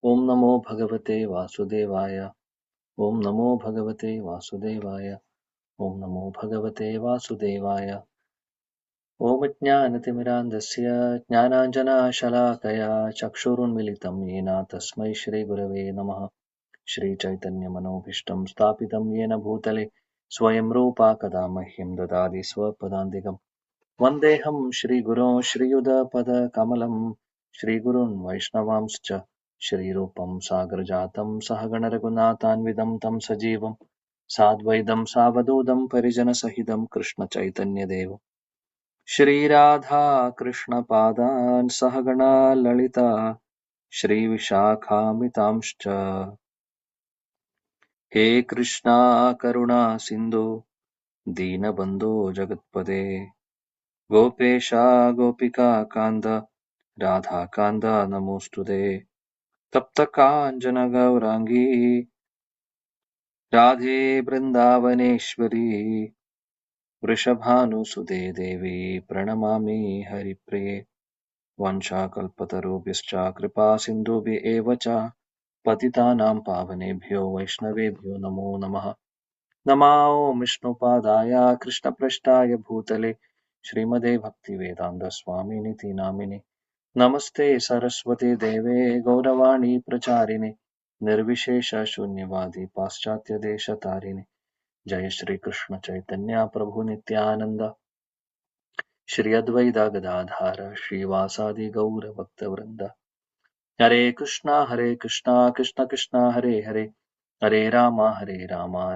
ओम नमो भगवते वासुदेवाय। ओम नमो भगवते वासुदेवाय। ओम नमो भगवते वासुदेवाय। ओम ज्ञानतिमिरान्धस्य ज्ञानाञ्जनशलाकया चक्षुरुन्मिलितं येन तस्मै श्रीगुरवे नमः। श्रीचैतन्यमनोभीष्टं स्थापितं येन भूतले स्वयं रूपा कदा मह्यं ददाति स्वपदान्तिकम्। वन्देऽहं श्रीगुरों श्रीयुतपदकमलं श्रीगुरून् वैष्णवांश्च श्रीरूपं सागरजातं सहगणरघुनाथान्वितं तं सजीवं साद्वैतं सावधूतं परिजनसहितं कृष्णचैतन्यदेवं श्रीराधा कृष्णपादान् सहगणा ललिता श्रीविशाखान्वितांश्च। हे कृष्णा करुणा सिन्धु दीनबन्धो जगत्पते गोपेश गोपिका कान्त राधाकान्त नमोऽस्तुते। तप्तकाञ्चन गौराङ्गी राधे वृन्दावनेश्वरी वृषभानुसुते देवी प्रणमामि हरिप्रिये। वंशाकल्पतरुभ्यश्च कृपा सिन्धुभ्य एव च पतितानां पावनेभ्यो वैष्णवेभ्यो नमो नमः। नमो विष्णुपादाय कृष्णपृष्ठाय भूतले श्रीमते भक्तिवेदान्तस्वामिनिति नामिने। नमस्ते सरस्वती देवे गौरवाणी प्रचारिणे निर्विशेष शून्यवादी पाश्चात्य देशतारिणे। जय श्री कृष्ण चैतन्य प्रभु नित्यानंद श्री अद्वैत गदाधर श्रीवासादि गौर भक्तवृंद। हरे कृष्णा कृष्ण कृष्णा हरे हरे हरे राम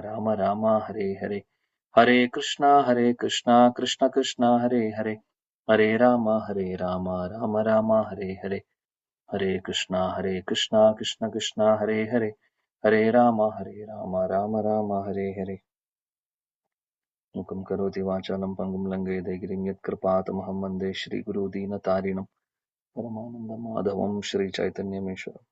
राम राम हरे हरे। हरे कृष्णा कृष्ण कृष्ण हरे हरे हरे राम राम राम हरे हरे। हरे कृष्णा कृष्ण कृष्ण हरे हरे हरे राम राम राम हरे हरे। मुखं करोति वाचालं पङ्गुं लङ्घयते गिरिं यत्कृपातमहं वन्दे श्रीगुरुदीनतारिणं परमानन्दमाधवं श्रीचैतन्यमीश्वरम्।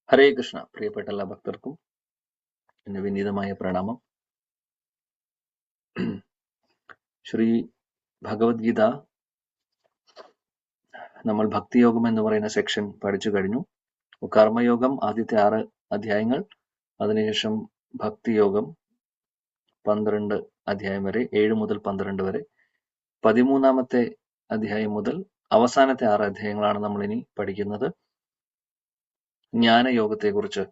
ഹരേ കൃഷ്ണ. പ്രിയപ്പെട്ട എല്ലാ ഭക്തർക്കും എന്റെ വിനീതമായ പ്രണാമം. ശ്രീ ഭഗവത്ഗീത നമ്മൾ ഭക്തിയോഗം എന്ന് പറയുന്ന സെക്ഷൻ പഠിച്ചു കഴിഞ്ഞു. കർമ്മയോഗം ആദ്യത്തെ 6 അധ്യായങ്ങൾ, അതിനുശേഷം ഭക്തിയോഗം 12 അധ്യായം വരെ, 7 മുതൽ 12 വരെ, 13ാമത്തെ അധ്യായം മുതൽ അവസാനത്തെ 6 അധ്യായങ്ങളാണ് നമ്മൾ ഇനി പഠിക്കുന്നത്. ജ്ഞാനയോഗത്തെക്കുറിച്ച്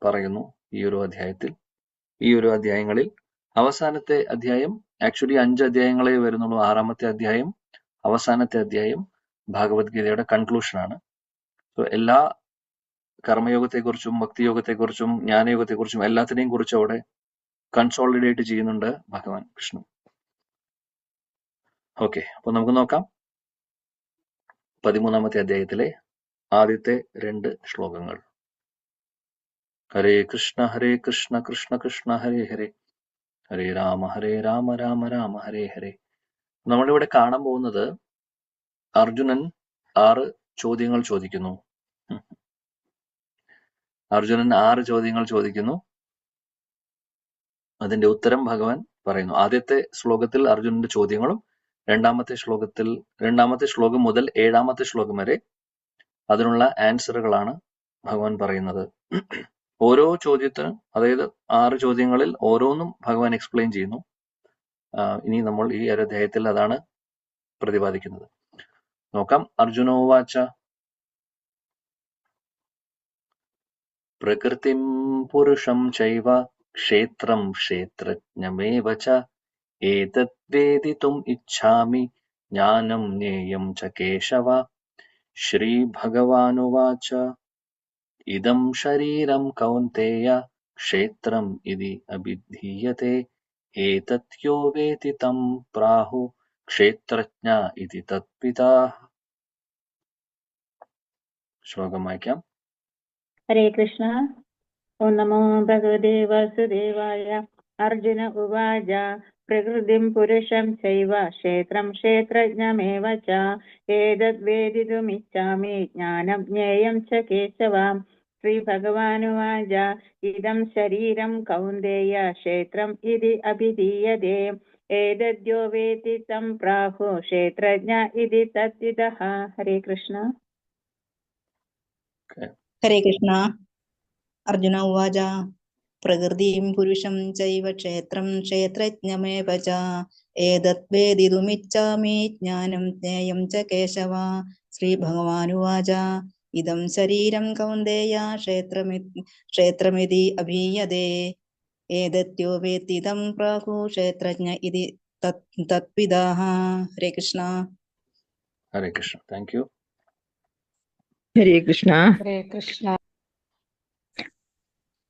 പറയുന്നു ഈ ഒരു അധ്യായത്തിൽ. ഈ ഒരു അധ്യായങ്ങളിൽ അവസാനത്തെ അധ്യായം ആക്ച്വലി 5 അധ്യായങ്ങളെ വരുന്നുള്ളൂ. 6ാമത്തെ അധ്യായം, അവസാനത്തെ അധ്യായം ഭഗവത്ഗീതയുടെ കൺക്ലൂഷൻ ആണ്. സോ എല്ലാ കർമ്മയോഗത്തെക്കുറിച്ചും ഭക്തിയോഗത്തെക്കുറിച്ചും ജ്ഞാനയോഗത്തെക്കുറിച്ചും എല്ലാത്തിനെയും കുറിച്ച് അവിടെ കൺസോളിഡേറ്റ് ചെയ്യുന്നുണ്ട് ഭഗവാൻ കൃഷ്ണൻ. ഓക്കെ, അപ്പൊ നമുക്ക് നോക്കാം 13ാമത്തെ അധ്യായത്തിലെ ആദ്യത്തെ 2 ശ്ലോകങ്ങൾ. ഹരേ കൃഷ്ണ കൃഷ്ണ കൃഷ്ണ ഹരേ ഹരേ ഹരേ രാമ രാമ രാമ ഹരേ ഹരേ. നമ്മളിവിടെ കാണാൻ പോകുന്നത് അർജുനൻ 6 ചോദ്യങ്ങൾ ചോദിക്കുന്നു. അർജുനൻ 6 ചോദ്യങ്ങൾ ചോദിക്കുന്നു. അതിന്റെ ഉത്തരം ഭഗവാൻ പറയുന്നു. ആദ്യത്തെ ശ്ലോകത്തിൽ അർജുനന്റെ ചോദ്യങ്ങളും രണ്ടാമത്തെ ശ്ലോകം മുതൽ 7ാമത്തെ ശ്ലോകം വരെ അതിനുള്ള ആൻസറുകളാണ് ഭഗവാൻ പറയുന്നത്. ഓരോ ചോദ്യത്തിനും, അതായത് 6 ചോദ്യങ്ങളിൽ ഓരോന്നും ഭഗവാൻ എക്സ്പ്ലെയിൻ ചെയ്യുന്നു. ഇനി നമ്മൾ ഈ ഒരു അധ്യായത്തിൽ അതാണ് പ്രതിപാദിക്കുന്നത്. നോക്കാം. അർജുനോവാച പ്രകൃതിം പുരുഷം ചൈവ ക്ഷേത്രം ക്ഷേത്രജ്ഞമേവ ച ഏതത് വേദിതും ഇച്ഛാമി ജ്ഞാനം ജ്ഞേയം ച കേശവ. ശ്രീഭഗവാനുവാച ഇദം ശരീരം കൗന്തേയ ക്ഷേത്രം ഇതി അഭിധീയത്തെ ഏതത് യോ വേതി തം പ്രാഹു ക്ഷേത്രജ്ഞ ഇതി തത്വിദാഃ. ശ്ലോകം വായിക്കാം. ഹരേ കൃഷ്ണ. ഓം നമോ ഭഗവതേ വാസുദേവായ. അർജുന ഉവാച പ്രകൃതിം പുരുഷം ചൈവ ക്ഷേത്രം ക്ഷേത്രജ്ഞമേവ ച ഏതദ്വേദിതുമിച്ഛാമി ജ്ഞാനം ജ്ഞേയം ച കേശവ. ശ്രീഭഗവാനുവാച ഇദം ശരീരം കൗന്ദേയ ക്ഷേത്രം ഇതി അഭിധീയതേ ഏതദ്യോ വേത്തി തം പ്രാഹു ക്ഷേത്രജ്ഞ ഇതി തദ്വിദഃ. ഹരേ കൃഷ്ണ. ഹരേ കൃഷ്ണ. അർജുന ഉവാച പ്രകൃതിം പുരുഷം ചൈവ ക്ഷേത്രം ക്ഷേത്രജ്ഞമേവ ച ഏതദ്വേദിതുമിച്ഛാമി ജ്ഞാനം ജ്ഞേയം ച കേശവ. ശ്രീഭഗവാനുവാച ഇദം ശരീരം കൗന്ദേയ ക്ഷേത്രമിതി അഭീയതേ ഏതദ്യോ വേത്തി തം പ്രാഹു ക്ഷേത്രജ്ഞ ഇതി തദ്വിദഃ. ഹരേ കൃഷ്ണ. ഹരേ കൃഷ്ണ. Thank you. ഹരേ കൃഷ്ണ. ഹരേ കൃഷ്ണ.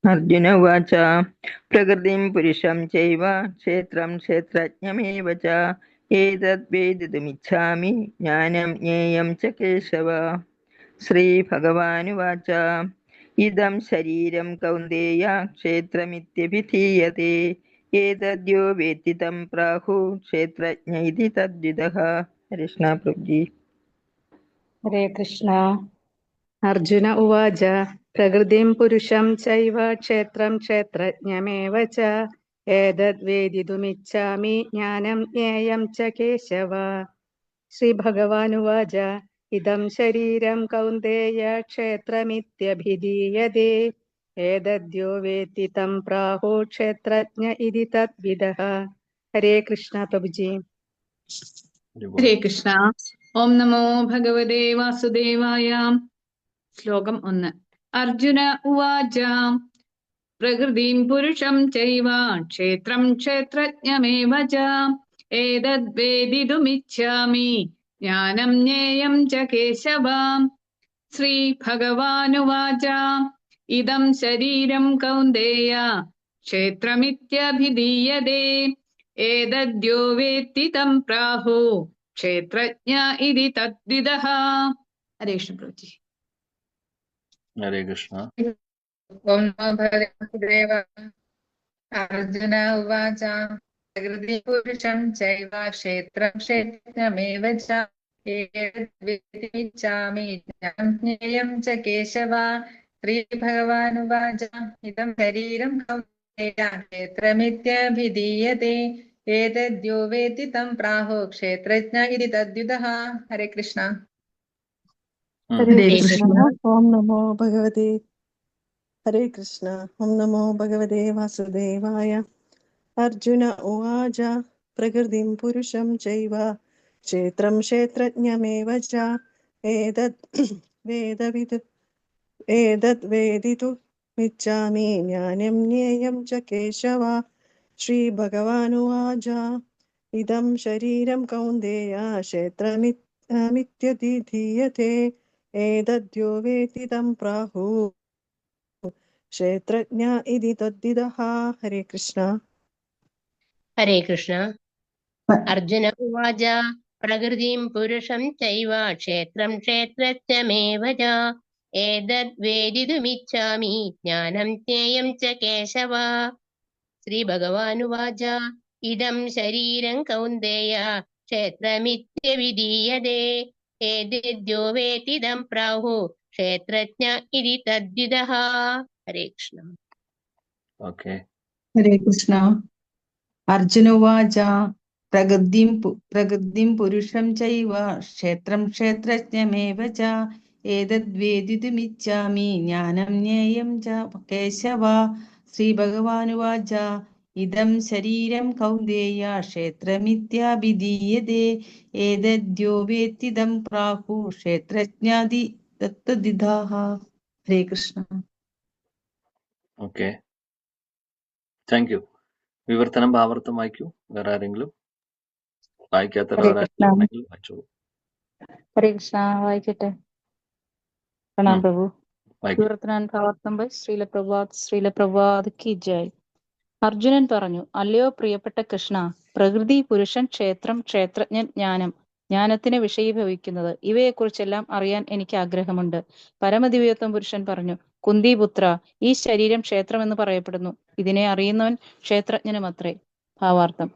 അർജുന ഉവാച പ്രകൃതിം പുരുഷം ചൈവ ക്ഷേത്രം ക്ഷേത്രജ്ഞമേവ ച ഏതദ്വേദിതുമിച്ഛാമി ജ്ഞാനം ജ്ഞേയം ച കേശവ. ശ്രീഭഗവാനുവാച ഇദം ശരീരം കൗന്ദേയ ക്ഷേത്രമിത്യഭിധീയതേ ഏതദ്യോ വേത്തി തം പ്രാഹു ക്ഷേത്രജ്ഞ ഇതി തദ്വിദഃ. കൃഷ്ണ പ്രഭുജി. ഹരേ കൃഷ്ണ. അർജുന ഉവാച പ്രകൃതിം പുരുഷം ചൈവ ക്ഷേത്രം ക്ഷേത്രജ്ഞമേവ ച ഏതദ്വേദിതുമിച്ഛാമി ജ്ഞാനം ജ്ഞേയം ച കേശവ. ശ്രീഭഗവാനുവാച ഇദം ശരീരം കൗന്ദേയ ക്ഷേത്രമിത്യഭിധീയതേ ഏതദ്യോ വേത്തി തം പ്രാഹു ക്ഷേത്രജ്ഞ ഇതി തദ്വിദഃ. ഹരേ കൃഷ്ണ പ്രഭുജി. ഹരേ കൃഷ്ണ. ഓം നമോ ഭഗവതേ വാസുദേവായ. ശ്ലോകം 1. അർജുന ഉവാച പ്രകൃതിം പുരുഷം ചൈവ ക്ഷേത്രം ക്ഷേത്രജ്ഞമേവ ച ഏതദ്വേദിതുമിച്ഛാമി ജ്ഞാനം ജ്ഞേയം ച കേശവ. ശ്രീഭഗവാനുവാച ഇദം ശരീരം കൗന്ദേയ ക്ഷേത്രമിത്യഭിധീയതേ ഏതദ്യോ വേത്തി തം പ്രാഹു ക്ഷേത്രജ്ഞ ഇതി തദ്വിദഃ. ഹരേ കൃഷ്ണ പ്രഭുജി. ഹരേ കൃഷ്ണ. ഓം നമോ ഭഗവതേ വാസുദേവായ. അർജുന ഉവാച പ്രകൃതി പുരുഷം ചൈവ ക്ഷേത്രം ക്ഷേത്രജ്ഞമേവ ച ഏതദ്വേദിതുമിച്ഛാമി ജ്ഞാനം ജ്ഞേയം ച കേശവ. ശ്രീഭഗവാനുവാച ഇദം ശരീരം കൗന്ദേയ ക്ഷേത്രമിത്യഭിധീയതേ ഏതദ്യോ വേത്തി തം പ്രാഹു ക്ഷേത്രജ്ഞ ഇതി തദ്വിദഃ. ഹരേ കൃഷ്ണ. ഹരേ കൃഷ്ണ. ഓം നമോ ഭഗവതേ. ഹരേ കൃഷ്ണ. ഓം നമോ ഭഗവതേ വാസുദേവായ. അർജുന ഉവാച പ്രകൃതിം പുരുഷം ചൈവ ക്ഷേത്രം ക്ഷേത്രജ്ഞമേവ ച ഏതദ്വേദിതുമിച്ഛാമി ജ്ഞാനം ജ്ഞേയം ച കേശവ. ശ്രീഭഗവാനുവാച ഇദം ശരീരം കൗന്ദേയ ക്ഷേത്രമിത്യഭിധീയതേ ഏതദ്യോ വേത്തി തം പ്രാഹു ക്ഷേത്രജ്ഞ ഇതി തദ്വിദഃ. ഹരേ കൃഷ്ണ. ഹരേ കൃഷ്ണ. അർജുന ഉവാച പ്രകൃതിം പുരുഷം ചൈവ ക്ഷേത്രം ക്ഷേത്രജ്ഞമേവ ച ഏതദ്വേദിതുമിച്ഛാമി ജ്ഞാനം ജ്ഞേയം ച കേശവ. ശ്രീഭഗവാനുവാച ഇദം ശരീരം കൗന്ദേയ ക്ഷേത്രമിത്യഭിധീയതേ ഏതദ്യോ വേത്തി തം പ്രാഹു ക്ഷേത്രജ്ഞ ഇതി തദ്വിദഃ. ഹരേ കൃഷ്ണ. ഓക്കെ. ഹരേ കൃഷ്ണ. അർജുന ഉവാച പ്രകൃതിം പുരുഷം ചൈവ ക്ഷേത്രം ക്ഷേത്രജ്ഞമേവ ച ഏതദ്വേദിതുമിച്ഛാമി ജ്ഞാനം ജ്ഞേയം ച കേശവ. ശ്രീഭഗവാനുവാച ഇദം ശരീരം കൗന്ദേയ ക്ഷേത്രമിത്യഭിധീയതേ ഏതദ്യോ വേത്തി തം പ്രാഹു ക്ഷേത്രജ്ഞാതി തദ്വിദഃ. Hare Krishna. Okay. Thank you. വിവർത്തനം ഭാവാർത്ഥം വായിക്കൂ. വേറെ ആരെങ്കിലും വായിക്കാത്തവരാണെങ്കിൽ വായിച്ചോളൂ. ഹരേ കൃഷ്ണ. വായിക്കട്ടെ. പ്രണാം പ്രഭു. വായിക്കൂ. വിവർത്തനാൻ ഭാവാർത്ഥം ബൈ ശ്രീല പ്രഭാത് കി ജയ്. അർജുനൻ പറഞ്ഞു, അല്ലയോ പ്രിയപ്പെട്ട കൃഷ്ണ, പ്രകൃതി, പുരുഷൻ, ക്ഷേത്രം, ക്ഷേത്രജ്ഞൻ, ജ്ഞാനം, ജ്ഞാനത്തിന് വിഷയീഭവിക്കുന്നത്, ഇവയെക്കുറിച്ചെല്ലാം അറിയാൻ എനിക്ക് ആഗ്രഹമുണ്ട്. പരമദിവ്യോത്തമ പുരുഷൻ പറഞ്ഞു, കുന്തിപുത്ര, ഈ ശരീരം ക്ഷേത്രമെന്ന് പറയപ്പെടുന്നു. ഇതിനെ അറിയുന്നവൻ ക്ഷേത്രജ്ഞനുമത്രേ. ഭാവാർത്ഥം: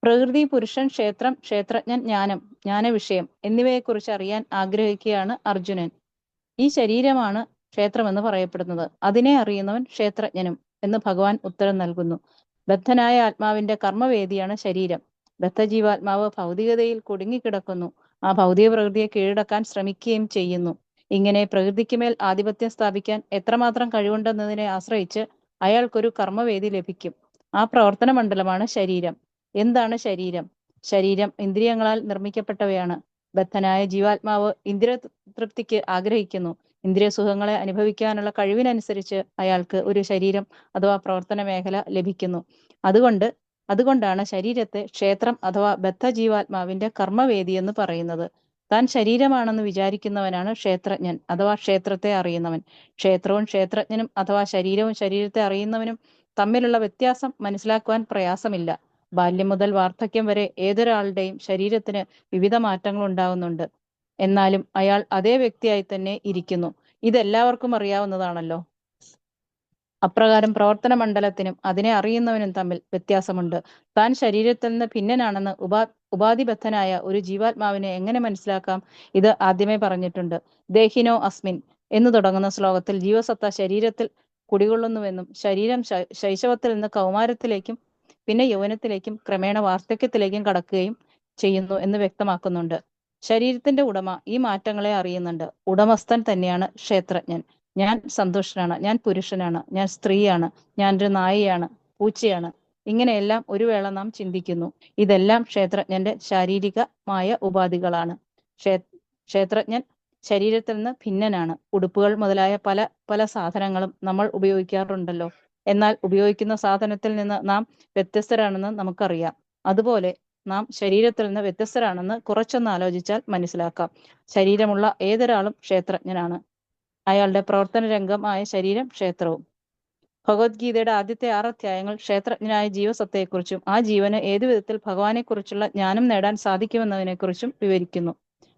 പ്രകൃതി, പുരുഷൻ, ക്ഷേത്രം, ക്ഷേത്രജ്ഞൻ, ജ്ഞാനം, ജ്ഞാനവിഷയം എന്നിവയെക്കുറിച്ച് അറിയാൻ ആഗ്രഹിക്കുകയാണ് അർജുനൻ. ഈ ശരീരമാണ് ക്ഷേത്രമെന്ന് പറയപ്പെടുന്നത്. അതിനെ അറിയുന്നവൻ ക്ഷേത്രജ്ഞനും എന്ന് ഭഗവാൻ ഉത്തരം നൽകുന്നു. ബദ്ധനായ ആത്മാവിന്റെ കർമ്മവേദിയാണ് ശരീരം. ബദ്ധജീവാത്മാവ് ഭൗതികതയിൽ കുടുങ്ങിക്കിടക്കുന്നു. ആ ഭൗതിക പ്രകൃതിയെ കീഴടക്കാൻ ശ്രമിക്കുകയും ചെയ്യുന്നു. ഇങ്ങനെ പ്രകൃതിക്കുമേൽ ആധിപത്യം സ്ഥാപിക്കാൻ എത്രമാത്രം കഴിവുണ്ടെന്നതിനെ ആശ്രയിച്ച് അയാൾക്കൊരു കർമ്മവേദി ലഭിക്കും. ആ പ്രവർത്തന മണ്ഡലമാണ് ശരീരം. എന്താണ് ശരീരം? ശരീരം ഇന്ദ്രിയങ്ങളാൽ നിർമ്മിക്കപ്പെട്ടവയാണ്. ബദ്ധനായ ജീവാത്മാവ് ഇന്ദ്രിയ തൃപ്തിക്ക് ആഗ്രഹിക്കുന്നു. ഇന്ദ്രിയ സുഖങ്ങളെ അനുഭവിക്കാനുള്ള കഴിവിനനുസരിച്ച് അയാൾക്ക് ഒരു ശരീരം അഥവാ പ്രവർത്തന മേഖല ലഭിക്കുന്നു. അതുകൊണ്ടാണ് ശരീരത്തെ ക്ഷേത്രം അഥവാ ബദ്ധജീവാത്മാവിന്റെ കർമ്മവേദി എന്ന് പറയുന്നത്. താൻ ശരീരമാണെന്ന് വിചാരിക്കുന്നവനാണ് ക്ഷേത്രജ്ഞൻ അഥവാ ക്ഷേത്രത്തെ അറിയുന്നവൻ. ക്ഷേത്രവും ക്ഷേത്രജ്ഞനും അഥവാ ശരീരവും ശരീരത്തെ അറിയുന്നവനും തമ്മിലുള്ള വ്യത്യാസം മനസ്സിലാക്കുവാൻ പ്രയാസമില്ല. ബാല്യം മുതൽ വാർദ്ധക്യം വരെ ഏതൊരാളുടെയും ശരീരത്തിന് വിവിധ മാറ്റങ്ങൾ ഉണ്ടാകുന്നുണ്ട്. എന്നാലും അയാൾ അതേ വ്യക്തിയായി തന്നെ ഇരിക്കുന്നു. ഇതെല്ലാവർക്കും അറിയാവുന്നതാണല്ലോ. അപ്രകാരം പ്രവർത്തന മണ്ഡലത്തിനും അതിനെ അറിയുന്നവനും തമ്മിൽ വ്യത്യാസമുണ്ട്. താൻ ശരീരത്തിൽ നിന്ന് ഭിന്നനാണെന്ന് ഉപാധിബദ്ധനായ ഒരു ജീവാത്മാവിനെ എങ്ങനെ മനസ്സിലാക്കാം? ഇത് ആദ്യമേ പറഞ്ഞിട്ടുണ്ട്. ദേഹിനോ അസ്മിൻ എന്ന് തുടങ്ങുന്ന ശ്ലോകത്തിൽ ജീവസത്ത ശരീരത്തിൽ കുടികൊള്ളുന്നുവെന്നും ശരീരം ശൈശവത്തിൽ നിന്ന് കൗമാരത്തിലേക്കും പിന്നെ യൗവനത്തിലേക്കും ക്രമേണ വാർദ്ധക്യത്തിലേക്കും കടക്കുകയും ചെയ്യുന്നു എന്ന് വ്യക്തമാക്കുന്നുണ്ട്. ശരീരത്തിന്റെ ഉടമ ഈ മാറ്റങ്ങളെ അറിയുന്നുണ്ട്. ഉടമസ്ഥൻ തന്നെയാണ് ക്ഷേത്രജ്ഞൻ. ഞാൻ സന്തുഷ്ടനാണ്, ഞാൻ പുരുഷനാണ്, ഞാൻ സ്ത്രീയാണ്, ഞാനൊരു നായയാണ്, പൂച്ചയാണ്, ഇങ്ങനെയെല്ലാം ഒരു വേള നാം ചിന്തിക്കുന്നു. ഇതെല്ലാം ക്ഷേത്രജ്ഞന്റെ ശാരീരികമായ ഉപാധികളാണ്. ക്ഷേത്രജ്ഞൻ ശരീരത്തിൽ നിന്ന് ഭിന്നനാണ്. ഉടുപ്പുകൾ മുതലായ പല പല സാധനങ്ങളും നമ്മൾ ഉപയോഗിക്കാറുണ്ടല്ലോ. എന്നാൽ ഉപയോഗിക്കുന്ന സാധനത്തിൽ നിന്ന് നാം വ്യത്യസ്തരാണെന്ന് നമുക്കറിയാം. അതുപോലെ നാം ശരീരത്തിൽ നിന്ന് വ്യത്യസ്തരാണെന്ന് കുറച്ചൊന്ന് ആലോചിച്ചാൽ മനസ്സിലാക്കാം. ശരീരമുള്ള ഏതൊരാളും ക്ഷേത്രജ്ഞനാണ്. അയാളുടെ പ്രവർത്തന രംഗമായ ശരീരം ക്ഷേത്രവും. ഭഗവത്ഗീതയുടെ ആദ്യത്തെ 6 അധ്യായങ്ങൾ ക്ഷേത്രജ്ഞനായ ജീവസത്തയെക്കുറിച്ചും ആ ജീവന് ഏതു വിധത്തിൽ ഭഗവാനെക്കുറിച്ചുള്ള ജ്ഞാനം നേടാൻ സാധിക്കുമെന്നതിനെക്കുറിച്ചും വിവരിക്കുന്നു.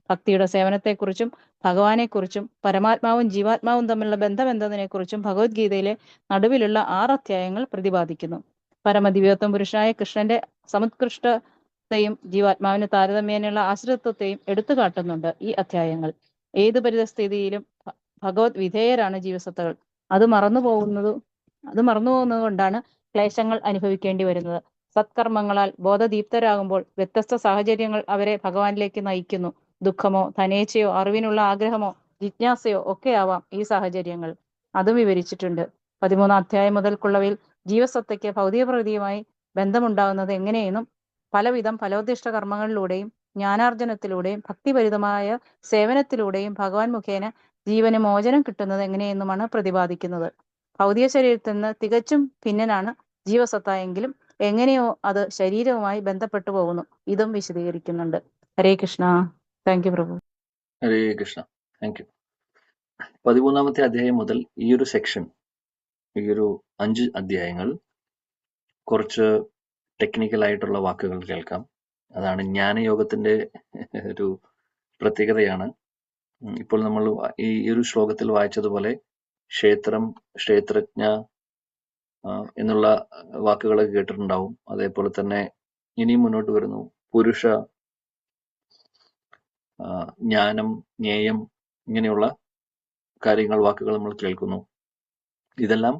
ഭക്തിയുടെ സേവനത്തെക്കുറിച്ചും ഭഗവാനെക്കുറിച്ചും പരമാത്മാവും ജീവാത്മാവും തമ്മിലുള്ള ബന്ധമെന്നതിനെക്കുറിച്ചും ഭഗവത്ഗീതയിലെ നടുവിലുള്ള 6 അധ്യായങ്ങൾ പ്രതിപാദിക്കുന്നു. പരമദിവ്യത്വം പുരുഷനായ കൃഷ്ണന്റെ സമുത്കൃഷ്ടതയും ജീവാത്മാവിന് താരതമ്യേനയുള്ള ആശ്രിതത്വത്തെയും എടുത്തു കാട്ടുന്നുണ്ട് ഈ അധ്യായങ്ങൾ. ഏതു പരിതസ്ഥിതിയിലും ഭഗവത് വിധേയരാണ് ജീവസത്തകൾ. അത് മറന്നുപോകുന്നത് കൊണ്ടാണ് ക്ലേശങ്ങൾ അനുഭവിക്കേണ്ടി വരുന്നത്. സത്കർമ്മങ്ങളാൽ ബോധദീപ്തരാകുമ്പോൾ വ്യത്യസ്ത സാഹചര്യങ്ങൾ അവരെ ഭഗവാനിലേക്ക് നയിക്കുന്നു. ദുഃഖമോ ധനേച്ഛയോ അറിവിനുള്ള ആഗ്രഹമോ ജിജ്ഞാസയോ ഒക്കെയാവാം ഈ സാഹചര്യങ്ങൾ. അതും വിവരിച്ചിട്ടുണ്ട്. 13 അധ്യായം മുതൽക്കുള്ളവയിൽ ജീവസത്തയ്ക്ക് ഭൗതിക പ്രകൃതിയുമായി ബന്ധമുണ്ടാകുന്നത് എങ്ങനെയെന്നും പലവിധം ഫലോദ്ദിഷ്ട കർമ്മങ്ങളിലൂടെയും ജ്ഞാനാർജനത്തിലൂടെയും ഭക്തിഭരിതമായ സേവനത്തിലൂടെയും ഭഗവാൻ മുഖേന ജീവന് മോചനം കിട്ടുന്നത് എങ്ങനെയെന്നുമാണ് പ്രതിപാദിക്കുന്നത്. ഭൗതിക ശരീരത്തിൽ നിന്ന് തികച്ചും ഭിന്നനാണ് ജീവസത്ത എങ്കിലും എങ്ങനെയോ അത് ശരീരവുമായി ബന്ധപ്പെട്ടു പോകുന്നു. ഇതും വിശദീകരിക്കുന്നുണ്ട്. ഹരേ കൃഷ്ണ. താങ്ക് യു പ്രഭു. ഹരേ കൃഷ്ണ. Thank you. 13ാമത്തെ അധ്യായം മുതൽ ഈ ഒരു സെക്ഷൻ, ഈ ഒരു 5 അധ്യായങ്ങൾ കുറച്ച് ടെക്നിക്കൽ ആയിട്ടുള്ള വാക്കുകൾ കേൾക്കാം. അതാണ് ജ്ഞാനയോഗത്തിന്റെ ഒരു പ്രത്യേകതയാണ്. ഇപ്പോൾ നമ്മൾ ഈ ഒരു ശ്ലോകത്തിൽ വായിച്ചതുപോലെ ക്ഷേത്രം, ക്ഷേത്രജ്ഞ എന്നുള്ള വാക്കുകളൊക്കെ കേട്ടിട്ടുണ്ടാവും. അതേപോലെ തന്നെ ഇനിയും മുന്നോട്ട് വരുന്നു പുരുഷ, ജ്ഞാനം, ജ്ഞേയം, ഇങ്ങനെയുള്ള കാര്യങ്ങൾ, വാക്കുകൾ നമ്മൾ കേൾക്കുന്നു. ഇതെല്ലാം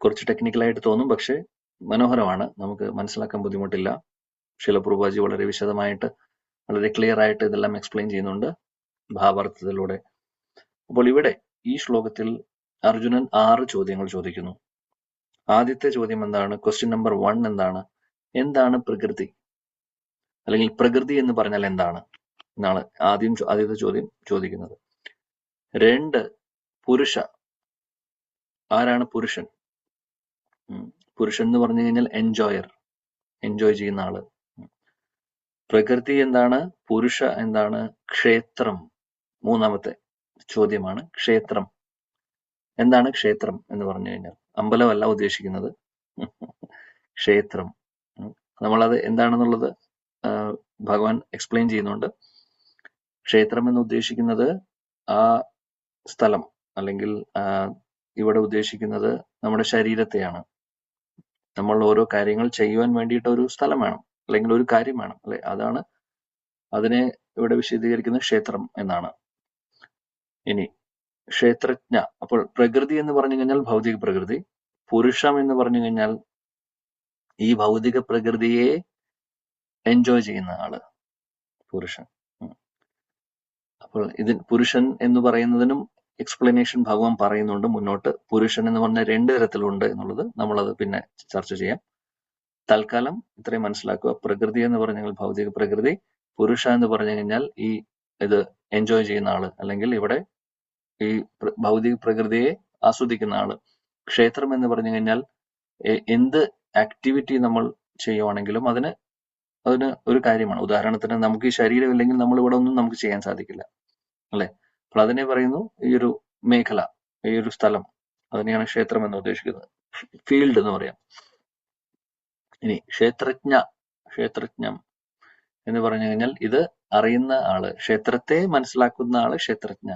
കുറച്ച് ടെക്നിക്കലായിട്ട് തോന്നും, പക്ഷെ മനോഹരമാണ്. നമുക്ക് മനസ്സിലാക്കാൻ ബുദ്ധിമുട്ടില്ല. ശീല പ്രഭുപാദി വളരെ വിശദമായിട്ട് വളരെ ക്ലിയർ ആയിട്ട് ഇതെല്ലാം എക്സ്പ്ലെയിൻ ചെയ്യുന്നുണ്ട് ഭാവാർത്ഥത്തിലൂടെ. അപ്പോൾ ഇവിടെ ഈ ശ്ലോകത്തിൽ അർജുനൻ 6 ചോദ്യങ്ങൾ ചോദിക്കുന്നു. ആദ്യത്തെ ചോദ്യം എന്താണ്? ക്വസ്റ്റ്യൻ നമ്പർ 1 എന്താണ്? എന്താണ് പ്രകൃതി, അല്ലെങ്കിൽ പ്രകൃതി എന്ന് പറഞ്ഞാൽ എന്താണ് എന്നാണ് ആദ്യത്തെ ചോദ്യം ചോദിക്കുന്നത്. 2, പുരുഷ, ആരാണ് പുരുഷൻ? പുരുഷൻ എന്ന് പറഞ്ഞു കഴിഞ്ഞാൽ എൻജോയ് ചെയ്യുന്ന ആള്. പ്രകൃതി എന്താണ്? പുരുഷ എന്താണ്? ക്ഷേത്രം, 3ാമത്തെ ചോദ്യമാണ്. ക്ഷേത്രം എന്താണ്? ക്ഷേത്രം എന്ന് പറഞ്ഞു കഴിഞ്ഞാൽ അമ്പലമല്ല ഉദ്ദേശിക്കുന്നത്, ക്ഷേത്രം. നമ്മളത് എന്താണെന്നുള്ളത് ഭഗവാൻ എക്സ്പ്ലെയിൻ ചെയ്യുന്നുണ്ട്. ക്ഷേത്രം എന്ന് ഉദ്ദേശിക്കുന്നത് ആ സ്ഥലം, അല്ലെങ്കിൽ ഇവിടെ ഉദ്ദേശിക്കുന്നത് നമ്മുടെ ശരീരത്തെയാണ്. നമ്മൾ ഓരോ കാര്യങ്ങൾ ചെയ്യുവാൻ വേണ്ടിയിട്ട് ഒരു സ്ഥലം വേണം, അല്ലെങ്കിൽ ഒരു കാര്യം വേണം, അല്ലെ? അതാണ് അതിനെ ഇവിടെ വിശദീകരിക്കുന്ന ക്ഷേത്രം എന്നാണ്. ഇനി ക്ഷേത്രജ്ഞ, അപ്പോൾ പ്രകൃതി എന്ന് പറഞ്ഞു കഴിഞ്ഞാൽ ഭൗതിക പ്രകൃതി, പുരുഷം എന്ന് പറഞ്ഞു കഴിഞ്ഞാൽ ഈ ഭൗതിക പ്രകൃതിയെ എൻജോയ് ചെയ്യുന്ന ആള്, പുരുഷൻ. അപ്പോൾ പുരുഷൻ എന്ന് പറയുന്നതിനും എക്സ്പ്ലനേഷൻ ഭഗവാൻ പറയുന്നുണ്ട് മുന്നോട്ട്. പുരുഷൻ എന്ന് പറഞ്ഞ 2 തരത്തിലുണ്ട് എന്നുള്ളത് നമ്മളത് പിന്നെ ചർച്ച ചെയ്യാം. തൽക്കാലം ഇത്രയും മനസ്സിലാക്കുക. പ്രകൃതി എന്ന് പറഞ്ഞാൽ ഭൗതിക പ്രകൃതി, പുരുഷ എന്ന് പറഞ്ഞു കഴിഞ്ഞാൽ ഇത് എൻജോയ് ചെയ്യുന്ന ആള്, അല്ലെങ്കിൽ ഇവിടെ ഈ ഭൗതിക പ്രകൃതിയെ ആസ്വദിക്കുന്ന ആള്. ക്ഷേത്രം എന്ന് പറഞ്ഞു കഴിഞ്ഞാൽ എന്ത് ആക്ടിവിറ്റി നമ്മൾ ചെയ്യുവാണെങ്കിലും അതിന് ഒരു കാര്യമാണ്. ഉദാഹരണത്തിന് നമുക്ക് ഈ ശരീരം ഇല്ലെങ്കിൽ നമ്മൾ ഇവിടെ ഒന്നും നമുക്ക് ചെയ്യാൻ സാധിക്കില്ല, അല്ലെ? അപ്പോൾ അതിനെ പറയുന്നു ഈ ഒരു മേഖല, ഈ ഒരു സ്ഥലം, അതിനെയാണ് ക്ഷേത്രം എന്ന് ഉദ്ദേശിക്കുന്നത്. ഫീൽഡ് എന്ന് പറയാം. ഇനി ക്ഷേത്രജ്ഞം എന്ന് പറഞ്ഞു കഴിഞ്ഞാൽ ഇത് അറിയുന്ന ആള്, ക്ഷേത്രത്തെ മനസ്സിലാക്കുന്ന ആള് ക്ഷേത്രജ്ഞ.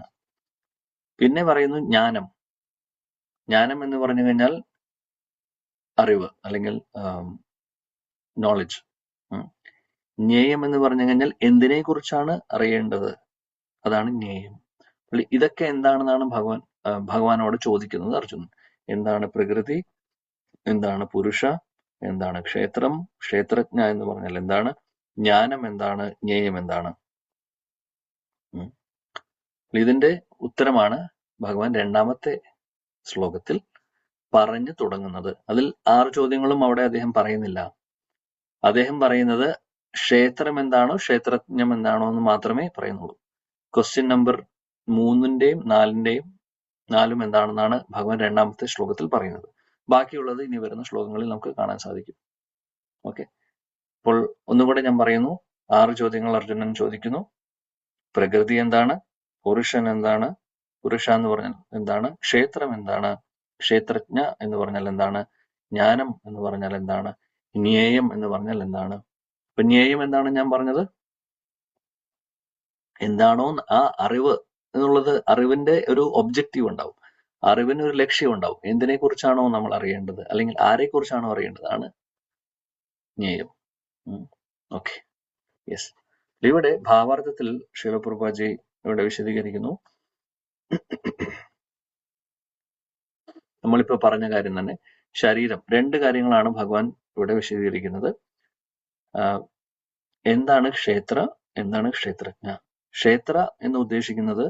പിന്നെ പറയുന്നു ജ്ഞാനം. ജ്ഞാനം എന്ന് പറഞ്ഞു കഴിഞ്ഞാൽ അറിവ്, അല്ലെങ്കിൽ നോളജ്. ജ്ഞേയം എന്ന് പറഞ്ഞു കഴിഞ്ഞാൽ എന്തിനെ കുറിച്ചാണ് അറിയേണ്ടത്, അതാണ് ജ്ഞേയം. ഇതൊക്കെ എന്താണെന്നാണ് ഭഗവാനോട് ചോദിക്കുന്നത് അർജുനൻ. എന്താണ് പ്രകൃതി, എന്താണ് പുരുഷ, എന്താണ് ക്ഷേത്രം, ക്ഷേത്രജ്ഞ എന്ന് പറഞ്ഞാൽ എന്താണ്, ജ്ഞാനം എന്താണ്, ജ്ഞേയം എന്താണ്. ഇതിന്റെ ഉത്തരമാണ് ഭഗവാൻ 2ാമത്തെ ശ്ലോകത്തിൽ പറഞ്ഞു തുടങ്ങുന്നത്. അതിൽ 6 ചോദ്യങ്ങളും അവിടെ അദ്ദേഹം പറയുന്നില്ല. അദ്ദേഹം പറയുന്നത് ക്ഷേത്രം എന്താണോ ക്ഷേത്രജ്ഞം എന്താണോ എന്ന് മാത്രമേ പറയുന്നുള്ളൂ. ക്വസ്റ്റ്യൻ നമ്പർ 3ന്റെയും 4ന്റെയും എന്താണെന്നാണ് ഭഗവാൻ 2ാമത്തെ ശ്ലോകത്തിൽ പറയുന്നത്. ബാക്കിയുള്ളത് ഇനി വരുന്ന ശ്ലോകങ്ങളിൽ നമുക്ക് കാണാൻ സാധിക്കും. ഓക്കെ, അപ്പോൾ ഒന്നുകൂടെ ഞാൻ പറയുന്നു. 6 ചോദ്യങ്ങൾ അർജുനൻ ചോദിക്കുന്നു. പ്രകൃതി എന്താണ്, പുരുഷൻ എന്താണ്, പുരുഷ എന്ന് പറഞ്ഞാൽ എന്താണ്, ക്ഷേത്രം എന്താണ്, ക്ഷേത്രജ്ഞ എന്ന് പറഞ്ഞാൽ എന്താണ്, ജ്ഞാനം എന്ന് പറഞ്ഞാൽ എന്താണ്, ജ്ഞേയം എന്ന് പറഞ്ഞാൽ എന്താണ്. അപ്പൊ ജ്ഞേയം എന്താണ് ഞാൻ പറഞ്ഞത്, എന്താണോ ആ അറിവ് എന്നുള്ളത്, അറിവിന്റെ ഒരു ഒബ്ജക്റ്റീവ് ഉണ്ടാവും, അറിവിന് ഒരു ലക്ഷ്യം ഉണ്ടാവും. എന്തിനെ കുറിച്ചാണോ നമ്മൾ അറിയേണ്ടത്, അല്ലെങ്കിൽ ആരെ കുറിച്ചാണോ അറിയേണ്ടതാണ് ജ്ഞേയം. Okay, yes. ഇവിടെ ഭാവാർത്ഥത്തിൽ ശ്രീല പ്രഭുപാദി ഇവിടെ വിശദീകരിക്കുന്നു. നമ്മളിപ്പോ പറഞ്ഞ കാര്യം തന്നെ, ശരീരം. 2 കാര്യങ്ങളാണ് ഭഗവാൻ ഇവിടെ വിശദീകരിക്കുന്നത്. എന്താണ് ക്ഷേത്ര, എന്താണ് ക്ഷേത്രജ്ഞ. ക്ഷേത്ര എന്ന് ഉദ്ദേശിക്കുന്നത്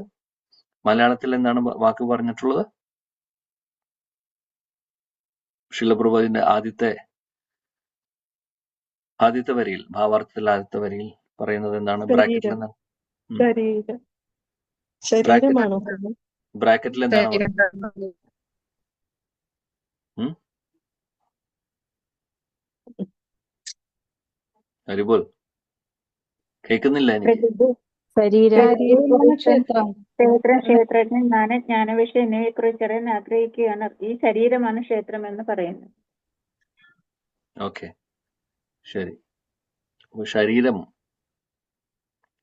മലയാളത്തിൽ എന്താണ് വാക്ക് പറഞ്ഞിട്ടുള്ളത്? ശിലപ്രഭുവിന്റെ ആദ്യത്തെ വരിയിൽ, ഭാവാർത്ഥത്തിൽ ആദ്യത്തെ വരിയിൽ പറയുന്നത് എന്താണ്? ബ്രാക്കറ്റിൽ എന്താണ്? ബ്രാക്കറ്റിൽ എന്താണ്? ഹരിബോൾ, കേൾക്കുന്നില്ല എനിക്ക്. ക്ഷേത്രജ്ഞൻ ജ്ഞാനവിഷയം എന്നിവയെ കുറിച്ച് അറിയാൻ ആഗ്രഹിക്കുകയാണ്. ഈ ശരീരമാണ് ക്ഷേത്രം എന്ന് പറയുന്നത്. ഓക്കെ, ശരി. അപ്പൊ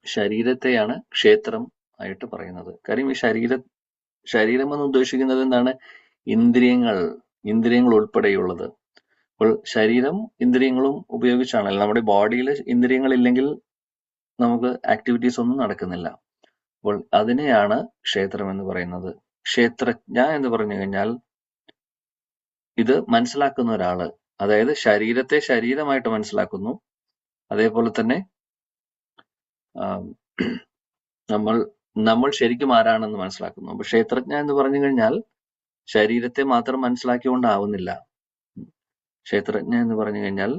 ശരീരത്തെയാണ് ക്ഷേത്രം ആയിട്ട് പറയുന്നത്. കാര്യം ഈ ശരീരം എന്ന് ഉദ്ദേശിക്കുന്നത് എന്താണ്? ഇന്ദ്രിയങ്ങൾ ഉൾപ്പെടെയുള്ളത്. അപ്പോൾ ശരീരം ഇന്ദ്രിയങ്ങളും ഉപയോഗിച്ചാണല്ലോ. നമ്മുടെ ബോഡിയിൽ ഇന്ദ്രിയങ്ങൾ ഇല്ലെങ്കിൽ നമുക്ക് ആക്ടിവിറ്റീസ് ഒന്നും നടക്കുന്നില്ല. അപ്പോൾ അതിനെയാണ് ക്ഷേത്രം എന്ന് പറയുന്നത്. ക്ഷേത്രജ്ഞ എന്ന് പറഞ്ഞു കഴിഞ്ഞാൽ ഇത് മനസ്സിലാക്കുന്ന ഒരാള്, അതായത് ശരീരത്തെ ശരീരമായിട്ട് മനസ്സിലാക്കുന്നു. അതേപോലെ തന്നെ നമ്മൾ ശരിക്കും ആരാണെന്ന് മനസ്സിലാക്കുന്നു. അപ്പൊ ക്ഷേത്രജ്ഞ എന്ന് പറഞ്ഞു കഴിഞ്ഞാൽ ശരീരത്തെ മാത്രം മനസ്സിലാക്കിക്കൊണ്ടാവുന്നില്ല. ക്ഷേത്രജ്ഞ എന്ന് പറഞ്ഞു കഴിഞ്ഞാൽ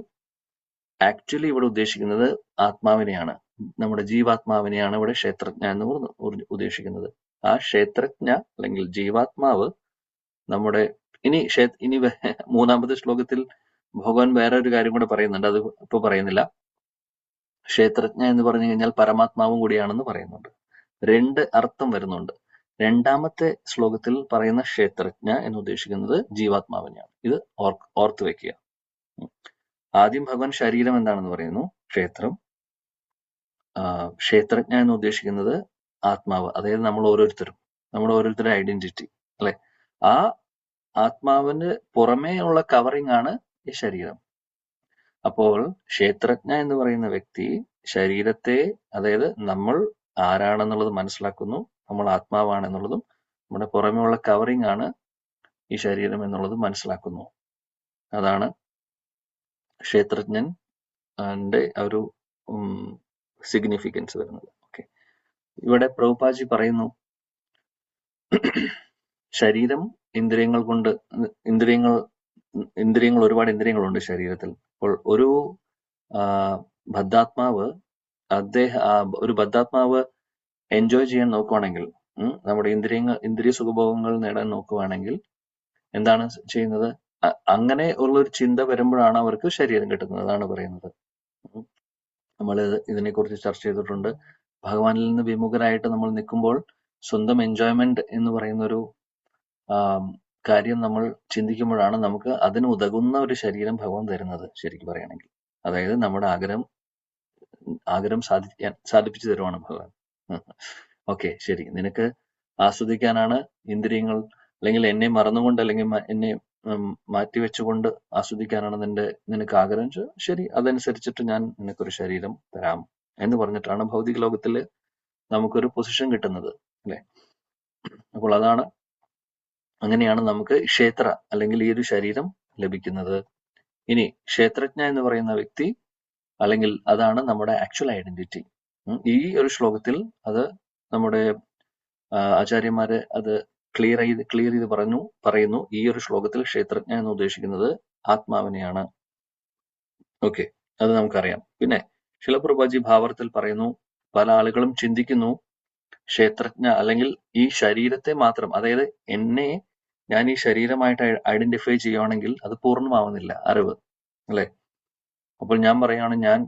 ആക്ച്വലി ഇവിടെ ഉദ്ദേശിക്കുന്നത് ആത്മാവിനെയാണ്, നമ്മുടെ ജീവാത്മാവിനെയാണ് ഇവിടെ ക്ഷേത്രജ്ഞ എന്ന് ഉദ്ദേശിക്കുന്നത്. ആ ക്ഷേത്രജ്ഞ അല്ലെങ്കിൽ ജീവാത്മാവ് നമ്മുടെ ഇനി 3ാമത്തെ ശ്ലോകത്തിൽ ഭഗവാൻ വേറെ ഒരു കാര്യം കൂടെ പറയുന്നുണ്ട്. അത് ഇപ്പൊ പറയുന്നില്ല. ക്ഷേത്രജ്ഞ എന്ന് പറഞ്ഞു കഴിഞ്ഞാൽ പരമാത്മാവും കൂടിയാണെന്ന് പറയുന്നുണ്ട്. 2 അർത്ഥം വരുന്നുണ്ട്. 2ാമത്തെ ശ്ലോകത്തിൽ പറയുന്ന ക്ഷേത്രജ്ഞ എന്ന് ഉദ്ദേശിക്കുന്നത് ജീവാത്മാവിനെയാണ്. ഇത് ഓർത്ത് വെക്കുക. ആദ്യം ഭഗവാൻ ശരീരം എന്താണെന്ന് പറയുന്നു, ക്ഷേത്രം. ക്ഷേത്രജ്ഞ എന്ന് ഉദ്ദേശിക്കുന്നത് ആത്മാവ്, അതായത് നമ്മുടെ ഓരോരുത്തരുടെ ഐഡന്റിറ്റി, അല്ലെ? ആ ആത്മാവിന് പുറമേ ഉള്ള കവറിംഗ് ആണ് ഈ ശരീരം. അപ്പോൾ ക്ഷേത്രജ്ഞ എന്ന് പറയുന്ന വ്യക്തി ശരീരത്തെ, അതായത് നമ്മൾ ആരാണെന്നുള്ളത് മനസ്സിലാക്കുന്നു, നമ്മൾ ആത്മാവാണെന്നുള്ളതും നമ്മുടെ പുറമെയുള്ള കവറിംഗ് ആണ് ഈ ശരീരം എന്നുള്ളത് മനസ്സിലാക്കുന്നു. അതാണ് ക്ഷേത്രജ്ഞന്റെ ഒരു സിഗ്നിഫിക്കൻസ് വരുന്നത്. ഓക്കെ, ഇവിടെ പ്രഭുപാദി പറയുന്നു ശരീരം ഇന്ദ്രിയങ്ങൾ കൊണ്ട്, ഇന്ദ്രിയങ്ങൾ ഒരുപാട് ഇന്ദ്രിയങ്ങളുണ്ട് ശരീരത്തിൽ. അപ്പോൾ ഒരു ബദ്ധാത്മാവ് ഒരു ബദ്ധാത്മാവ് എൻജോയ് ചെയ്യാൻ നോക്കുവാണെങ്കിൽ, നമ്മുടെ ഇന്ദ്രിയ സുഖഭോഗങ്ങൾ നേടാൻ നോക്കുവാണെങ്കിൽ എന്താണ് ചെയ്യുന്നത്? അങ്ങനെ ഉള്ളൊരു ചിന്ത വരുമ്പോഴാണ് അവർക്ക് ശരീരം കിട്ടുന്നത്. അതാണ് പറയുന്നത്. നമ്മൾ ഇതിനെക്കുറിച്ച് ചർച്ച ചെയ്തിട്ടുണ്ട്. ഭഗവാനിൽ നിന്ന് വിമുഖരായിട്ട് നമ്മൾ നിൽക്കുമ്പോൾ സ്വന്തം എൻജോയ്മെന്റ് എന്ന് പറയുന്ന ഒരു കാര്യം നമ്മൾ ചിന്തിക്കുമ്പോഴാണ് നമുക്ക് അതിന് ഉതകുന്ന ഒരു ശരീരം ഭഗവാൻ തരുന്നത്, ശരിക്കും പറയുകയാണെങ്കിൽ. അതായത് നമ്മുടെ ആഗ്രഹം സാധിപ്പിച്ചു തരുവാണ് ഭഗവാൻ. ഓക്കെ, ശരി, നിനക്ക് ആസ്വദിക്കാനാണ് ഇന്ദ്രിയങ്ങൾ, അല്ലെങ്കിൽ എന്നെ മറന്നുകൊണ്ട്, അല്ലെങ്കിൽ എന്നെ മാറ്റിവെച്ചുകൊണ്ട് ആസ്വദിക്കാനാണ് നിനക്ക് ആഗ്രഹം. ശരി, അതനുസരിച്ചിട്ട് ഞാൻ നിനക്കൊരു ശരീരം തരാം എന്ന് പറഞ്ഞിട്ടാണ് ഭൗതിക ലോകത്തിൽ നമുക്കൊരു പൊസിഷൻ കിട്ടുന്നത്, അല്ലെ? അപ്പോൾ അങ്ങനെയാണ് നമുക്ക് ക്ഷേത്ര അല്ലെങ്കിൽ ഈ ഒരു ശരീരം ലഭിക്കുന്നത്. ഇനി ക്ഷേത്രജ്ഞ എന്ന് പറയുന്ന വ്യക്തി, അല്ലെങ്കിൽ അതാണ് നമ്മുടെ ആക്ച്വൽ ഐഡന്റിറ്റി. ഈ ഒരു ശ്ലോകത്തിൽ അത് നമ്മുടെ ആചാര്യന്മാര് അത് ക്ലിയർ ചെയ്ത് പറയുന്നു. ഈ ഒരു ശ്ലോകത്തിൽ ക്ഷേത്രജ്ഞ എന്ന് ഉദ്ദേശിക്കുന്നത് ആത്മാവിനെയാണ്. ഓക്കെ, അത് നമുക്കറിയാം. പിന്നെ ശിലപ്രഭുജി ഭാവാർത്ഥത്തിൽ പറയുന്നു, പല ആളുകളും ചിന്തിക്കുന്നു ക്ഷേത്രജ്ഞ അല്ലെങ്കിൽ ഈ ശരീരത്തെ മാത്രം, അതായത് ഞാൻ ഈ ശരീരമായിട്ട് ഐഡന്റിഫൈ ചെയ്യുവാണെങ്കിൽ അത് പൂർണ്ണമാവുന്നില്ല അറിവ്, അല്ലെ? അപ്പോൾ ഞാൻ പറയുകയാണ്, ഞാൻ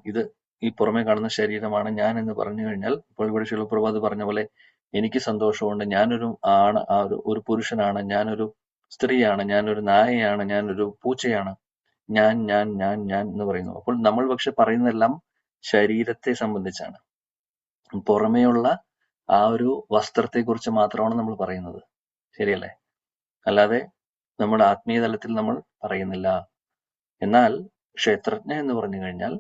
ഈ പുറമെ കാണുന്ന ശരീരമാണ് ഞാൻ എന്ന് പറഞ്ഞു കഴിഞ്ഞാൽ, ഇപ്പോൾ ഇവിടെ ശിലപ്രഭാത് പറഞ്ഞ പോലെ എനിക്ക് സന്തോഷമുണ്ട്, ഞാനൊരു ഒരു പുരുഷനാണ്, ഞാനൊരു സ്ത്രീയാണ്, ഞാനൊരു നായയാണ്, ഞാനൊരു പൂച്ചയാണ്, ഞാൻ ഞാൻ ഞാൻ ഞാൻ എന്ന് പറയുന്നു. അപ്പോൾ നമ്മൾ പക്ഷെ പറയുന്നതെല്ലാം ശരീരത്തെ സംബന്ധിച്ചാണ്. പുറമേയുള്ള ആ ഒരു വസ്ത്രത്തെ കുറിച്ച് മാത്രമാണ് നമ്മൾ പറയുന്നത്, ശരിയല്ലേ? അല്ലാതെ നമ്മുടെ ആത്മീയ തലത്തിൽ നമ്മൾ പറയുന്നില്ല. എന്നാൽ ക്ഷേത്രജ്ഞ എന്ന് പറഞ്ഞു കഴിഞ്ഞാൽ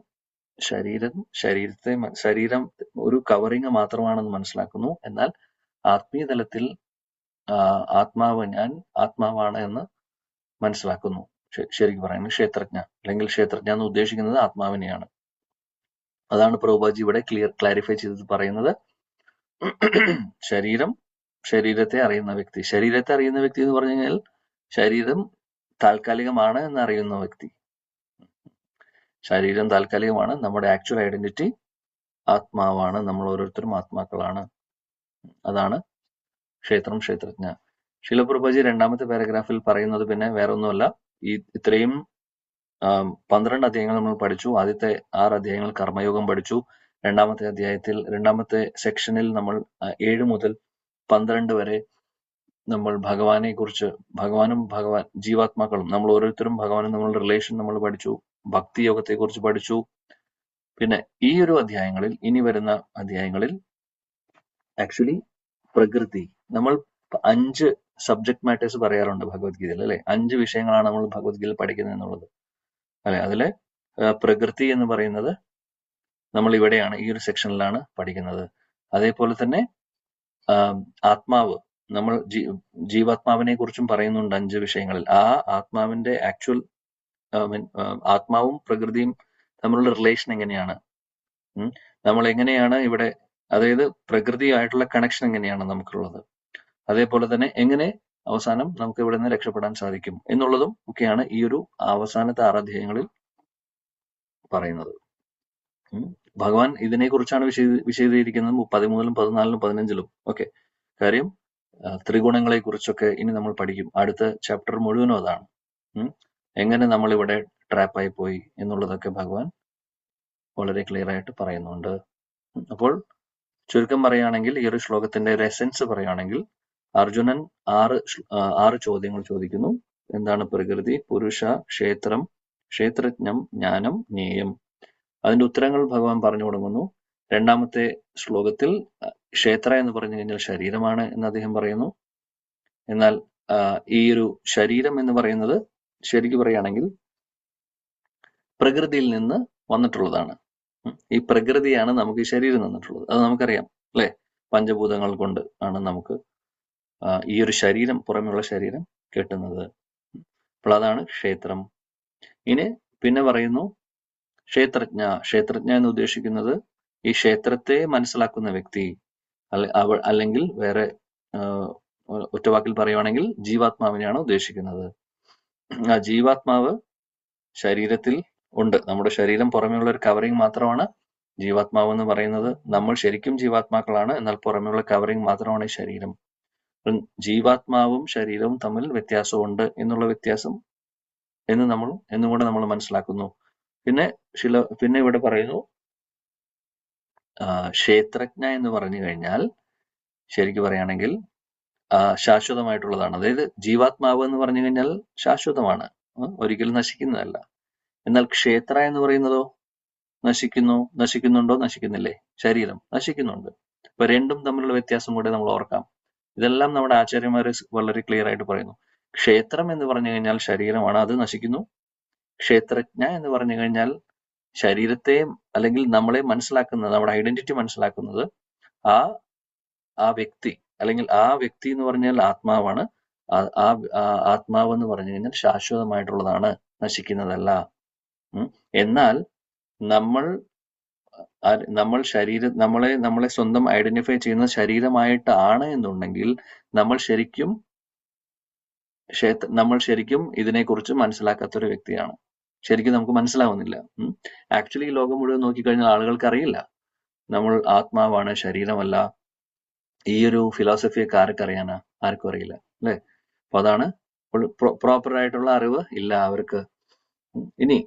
ശരീരം ഒരു കവറിങ് മാത്രമാണെന്ന് മനസ്സിലാക്കുന്നു. എന്നാൽ ആത്മീയ തലത്തിൽ ഞാൻ ആത്മാവാണ് എന്ന് മനസ്സിലാക്കുന്നു. ശരിക്കും പറയുന്നത് ക്ഷേത്രജ്ഞ, അല്ലെങ്കിൽ ക്ഷേത്രജ്ഞ എന്ന് ഉദ്ദേശിക്കുന്നത് ആത്മാവിനെയാണ്. അതാണ് പ്രഭുപാദി ഇവിടെ ക്ലാരിഫൈ ചെയ്ത് പറയുന്നത്. ശരീരത്തെ അറിയുന്ന വ്യക്തി എന്ന് പറഞ്ഞു കഴിഞ്ഞാൽ ശരീരം താൽക്കാലികമാണ് എന്ന് അറിയുന്ന വ്യക്തി. ശരീരം താൽക്കാലികമാണ്, നമ്മുടെ ആക്ച്വൽ ഐഡന്റിറ്റി ആത്മാവാണ്, നമ്മൾ ഓരോരുത്തരും ആത്മാക്കളാണ്. അതാണ് ക്ഷേത്രജ്ഞ. ശിലപ്രഭുജി രണ്ടാമത്തെ പാരഗ്രാഫിൽ പറയുന്നത് പിന്നെ വേറെ ഒന്നുമല്ല, ഇത്രയും 12 അധ്യായങ്ങൾ നമ്മൾ പഠിച്ചു. ആദ്യത്തെ 6 അധ്യായങ്ങൾ കർമ്മയോഗം പഠിച്ചു. രണ്ടാമത്തെ സെക്ഷനിൽ നമ്മൾ 7 മുതൽ 12 വരെ നമ്മൾ ഭഗവാനും ജീവാത്മാക്കളും നമ്മൾ ഓരോരുത്തരും ഭഗവാനും നമ്മളുടെ റിലേഷൻ നമ്മൾ പഠിച്ചു. ഭക്തി യോഗത്തെ കുറിച്ച് പഠിച്ചു. പിന്നെ ഈ ഒരു ഇനി വരുന്ന അധ്യായങ്ങളിൽ ആക്ച്വലി പ്രകൃതി, നമ്മൾ 5 സബ്ജക്ട് മാറ്റേഴ്സ് പറയാറുണ്ട് ഭഗവത്ഗീതയിൽ, അല്ലെ? 5 വിഷയങ്ങളാണ് നമ്മൾ ഭഗവത്ഗീതയിൽ പഠിക്കുന്നത് എന്നുള്ളത്, അല്ലെ? അതിലെ പ്രകൃതി എന്ന് പറയുന്നത് നമ്മൾ ഇവിടെയാണ്, ഈ ഒരു സെക്ഷനിലാണ് പഠിക്കുന്നത്. അതേപോലെ തന്നെ ആത്മാവ്, നമ്മൾ ജീവാത്മാവിനെ കുറിച്ചും പറയുന്നുണ്ട് 5 വിഷയങ്ങളിൽ. ആ ആത്മാവിന്റെ ആക്ച്വൽ ആത്മാവും പ്രകൃതിയും തമ്മിലുള്ള റിലേഷൻ എങ്ങനെയാണ്, നമ്മൾ എങ്ങനെയാണ് ഇവിടെ, അതായത് പ്രകൃതിയായിട്ടുള്ള കണക്ഷൻ എങ്ങനെയാണ് നമുക്കുള്ളത്, അതേപോലെ തന്നെ എങ്ങനെ അവസാനം നമുക്ക് ഇവിടെ നിന്ന് രക്ഷപ്പെടാൻ സാധിക്കും എന്നുള്ളതും ഒക്കെയാണ് ഈ ഒരു അവസാനത്തെ 6 അധ്യായങ്ങളിൽ പറയുന്നത്. ഭഗവാൻ ഇതിനെക്കുറിച്ചാണ് വിശദീകരിക്കുന്നത് 13-ലും 14-ലും 15-ലും ഒക്കെ. കാര്യം ത്രിഗുണങ്ങളെ കുറിച്ചൊക്കെ ഇനി നമ്മൾ പഠിക്കും. അടുത്ത ചാപ്റ്റർ മുഴുവനും അതാണ്. എങ്ങനെ നമ്മൾ ഇവിടെ ട്രാപ്പായി പോയി എന്നുള്ളതൊക്കെ ഭഗവാൻ വളരെ ക്ലിയർ ആയിട്ട് പറയുന്നുണ്ട്. അപ്പോൾ ചുരുക്കം പറയുകയാണെങ്കിൽ, ഈ ഒരു ശ്ലോകത്തിന്റെ ഒരു എസെൻസ് പറയുകയാണെങ്കിൽ, അർജുനൻ 6 ചോദ്യങ്ങൾ ചോദിക്കുന്നു. എന്താണ് പ്രകൃതി, പുരുഷ, ക്ഷേത്രം, ക്ഷേത്രജ്ഞം, ജ്ഞാനം, ജ്ഞേയം. അതിന്റെ ഉത്തരങ്ങൾ ഭഗവാൻ പറഞ്ഞു തുടങ്ങുന്നു. രണ്ടാമത്തെ ശ്ലോകത്തിൽ ക്ഷേത്ര എന്ന് പറഞ്ഞു കഴിഞ്ഞാൽ ശരീരമാണ് എന്ന് അദ്ദേഹം പറയുന്നു. എന്നാൽ ഈ ഒരു ശരീരം എന്ന് പറയുന്നത് ശരിക്കും പറയുകയാണെങ്കിൽ പ്രകൃതിയിൽ നിന്ന് വന്നിട്ടുള്ളതാണ്. ഈ പ്രകൃതിയാണ് നമുക്ക് ഈ ശരീരം തന്നിട്ടുള്ളത്. അത് നമുക്കറിയാം അല്ലെ? പഞ്ചഭൂതങ്ങൾ കൊണ്ട് ആണ് നമുക്ക് ഈ ഒരു ശരീരം, പുറമെയുള്ള ശരീരം കിട്ടുന്നത്. അപ്പോൾ അതാണ് ക്ഷേത്രം. ഇനി പിന്നെ പറയുന്നു ക്ഷേത്രജ്ഞ. ക്ഷേത്രജ്ഞ എന്ന് ഉദ്ദേശിക്കുന്നത് ഈ ക്ഷേത്രത്തെ മനസ്സിലാക്കുന്ന വ്യക്തി, അല്ലെങ്കിൽ വേറെ ഒറ്റവാക്കിൽ പറയുവാണെങ്കിൽ ജീവാത്മാവിനെയാണ് ഉദ്ദേശിക്കുന്നത്. ആ ജീവാത്മാവ് ശരീരത്തിൽ ഉണ്ട്. നമ്മുടെ ശരീരം പുറമെയുള്ള ഒരു കവറിങ് മാത്രമാണ് ജീവാത്മാവ് എന്ന് പറയുന്നത്. നമ്മൾ ശരിക്കും ജീവാത്മാക്കളാണ്, എന്നാൽ പുറമെയുള്ള കവറിങ് മാത്രമാണ് ഈ ശരീരം. ജീവാത്മാവും ശരീരവും തമ്മിൽ വ്യത്യാസമുണ്ട് എന്നുള്ള വ്യത്യാസം എന്നുകൂടെ നമ്മൾ മനസ്സിലാക്കുന്നു. പിന്നെ ഇവിടെ പറയുന്നു ക്ഷേത്രജ്ഞ എന്ന് പറഞ്ഞു കഴിഞ്ഞാൽ ശരിക്കും പറയുകയാണെങ്കിൽ ശാശ്വതമായിട്ടുള്ളതാണ്. അതായത് ജീവാത്മാവ് എന്ന് പറഞ്ഞു കഴിഞ്ഞാൽ ശാശ്വതമാണ്, ഒരിക്കലും നശിക്കുന്നതല്ല. എന്നാൽ ക്ഷേത്ര എന്ന് പറയുന്നതോ നശിക്കുന്നുണ്ടോ? നശിക്കുന്നില്ലേ? ശരീരം നശിക്കുന്നുണ്ട്. അപ്പൊ രണ്ടും തമ്മിലുള്ള വ്യത്യാസം കൂടെ നമ്മൾ ഓർക്കാം. ഇതെല്ലാം നമ്മുടെ ആചാര്യന്മാര് വളരെ ക്ലിയർ ആയിട്ട് പറയുന്നു. ക്ഷേത്രം എന്ന് പറഞ്ഞു കഴിഞ്ഞാൽ ശരീരമാണ്, അത് നശിക്കുന്നു. ക്ഷേത്രജ്ഞ എന്ന് പറഞ്ഞു കഴിഞ്ഞാൽ ശരീരത്തെ അല്ലെങ്കിൽ നമ്മളെ മനസ്സിലാക്കുന്നത്, നമ്മുടെ ഐഡന്റിറ്റി മനസ്സിലാക്കുന്നത് ആ വ്യക്തി, അല്ലെങ്കിൽ ആ വ്യക്തി എന്ന് പറഞ്ഞാൽ ആത്മാവാണ്. ആത്മാവ് എന്ന് പറഞ്ഞു കഴിഞ്ഞാൽ ശാശ്വതമായിട്ടുള്ളതാണ്, നശിക്കുന്നതല്ല. എന്നാൽ നമ്മളെ സ്വന്തം ഐഡന്റിഫൈ ചെയ്യുന്ന ശരീരമായിട്ടാണ് എന്നുണ്ടെങ്കിൽ നമ്മൾ ശരിക്കും ഇതിനെക്കുറിച്ച് മനസ്സിലാക്കാത്തൊരു വ്യക്തിയാണ്. ശരിക്കും നമുക്ക് മനസ്സിലാവുന്നില്ല. ആക്ച്വലി ഈ ലോകം മുഴുവൻ നോക്കിക്കഴിഞ്ഞാൽ ആളുകൾക്ക് അറിയില്ല നമ്മൾ ആത്മാവാണ്, ശരീരമല്ല. ഈ ഒരു ഫിലോസഫിയൊക്കെ ആർക്കറിയാനാ? ആർക്കും അറിയില്ല അല്ലെ? അപ്പൊ അതാണ് പ്രോപ്പർ ആയിട്ടുള്ള അറിവ് ഇല്ല അവർക്ക്. ഇനി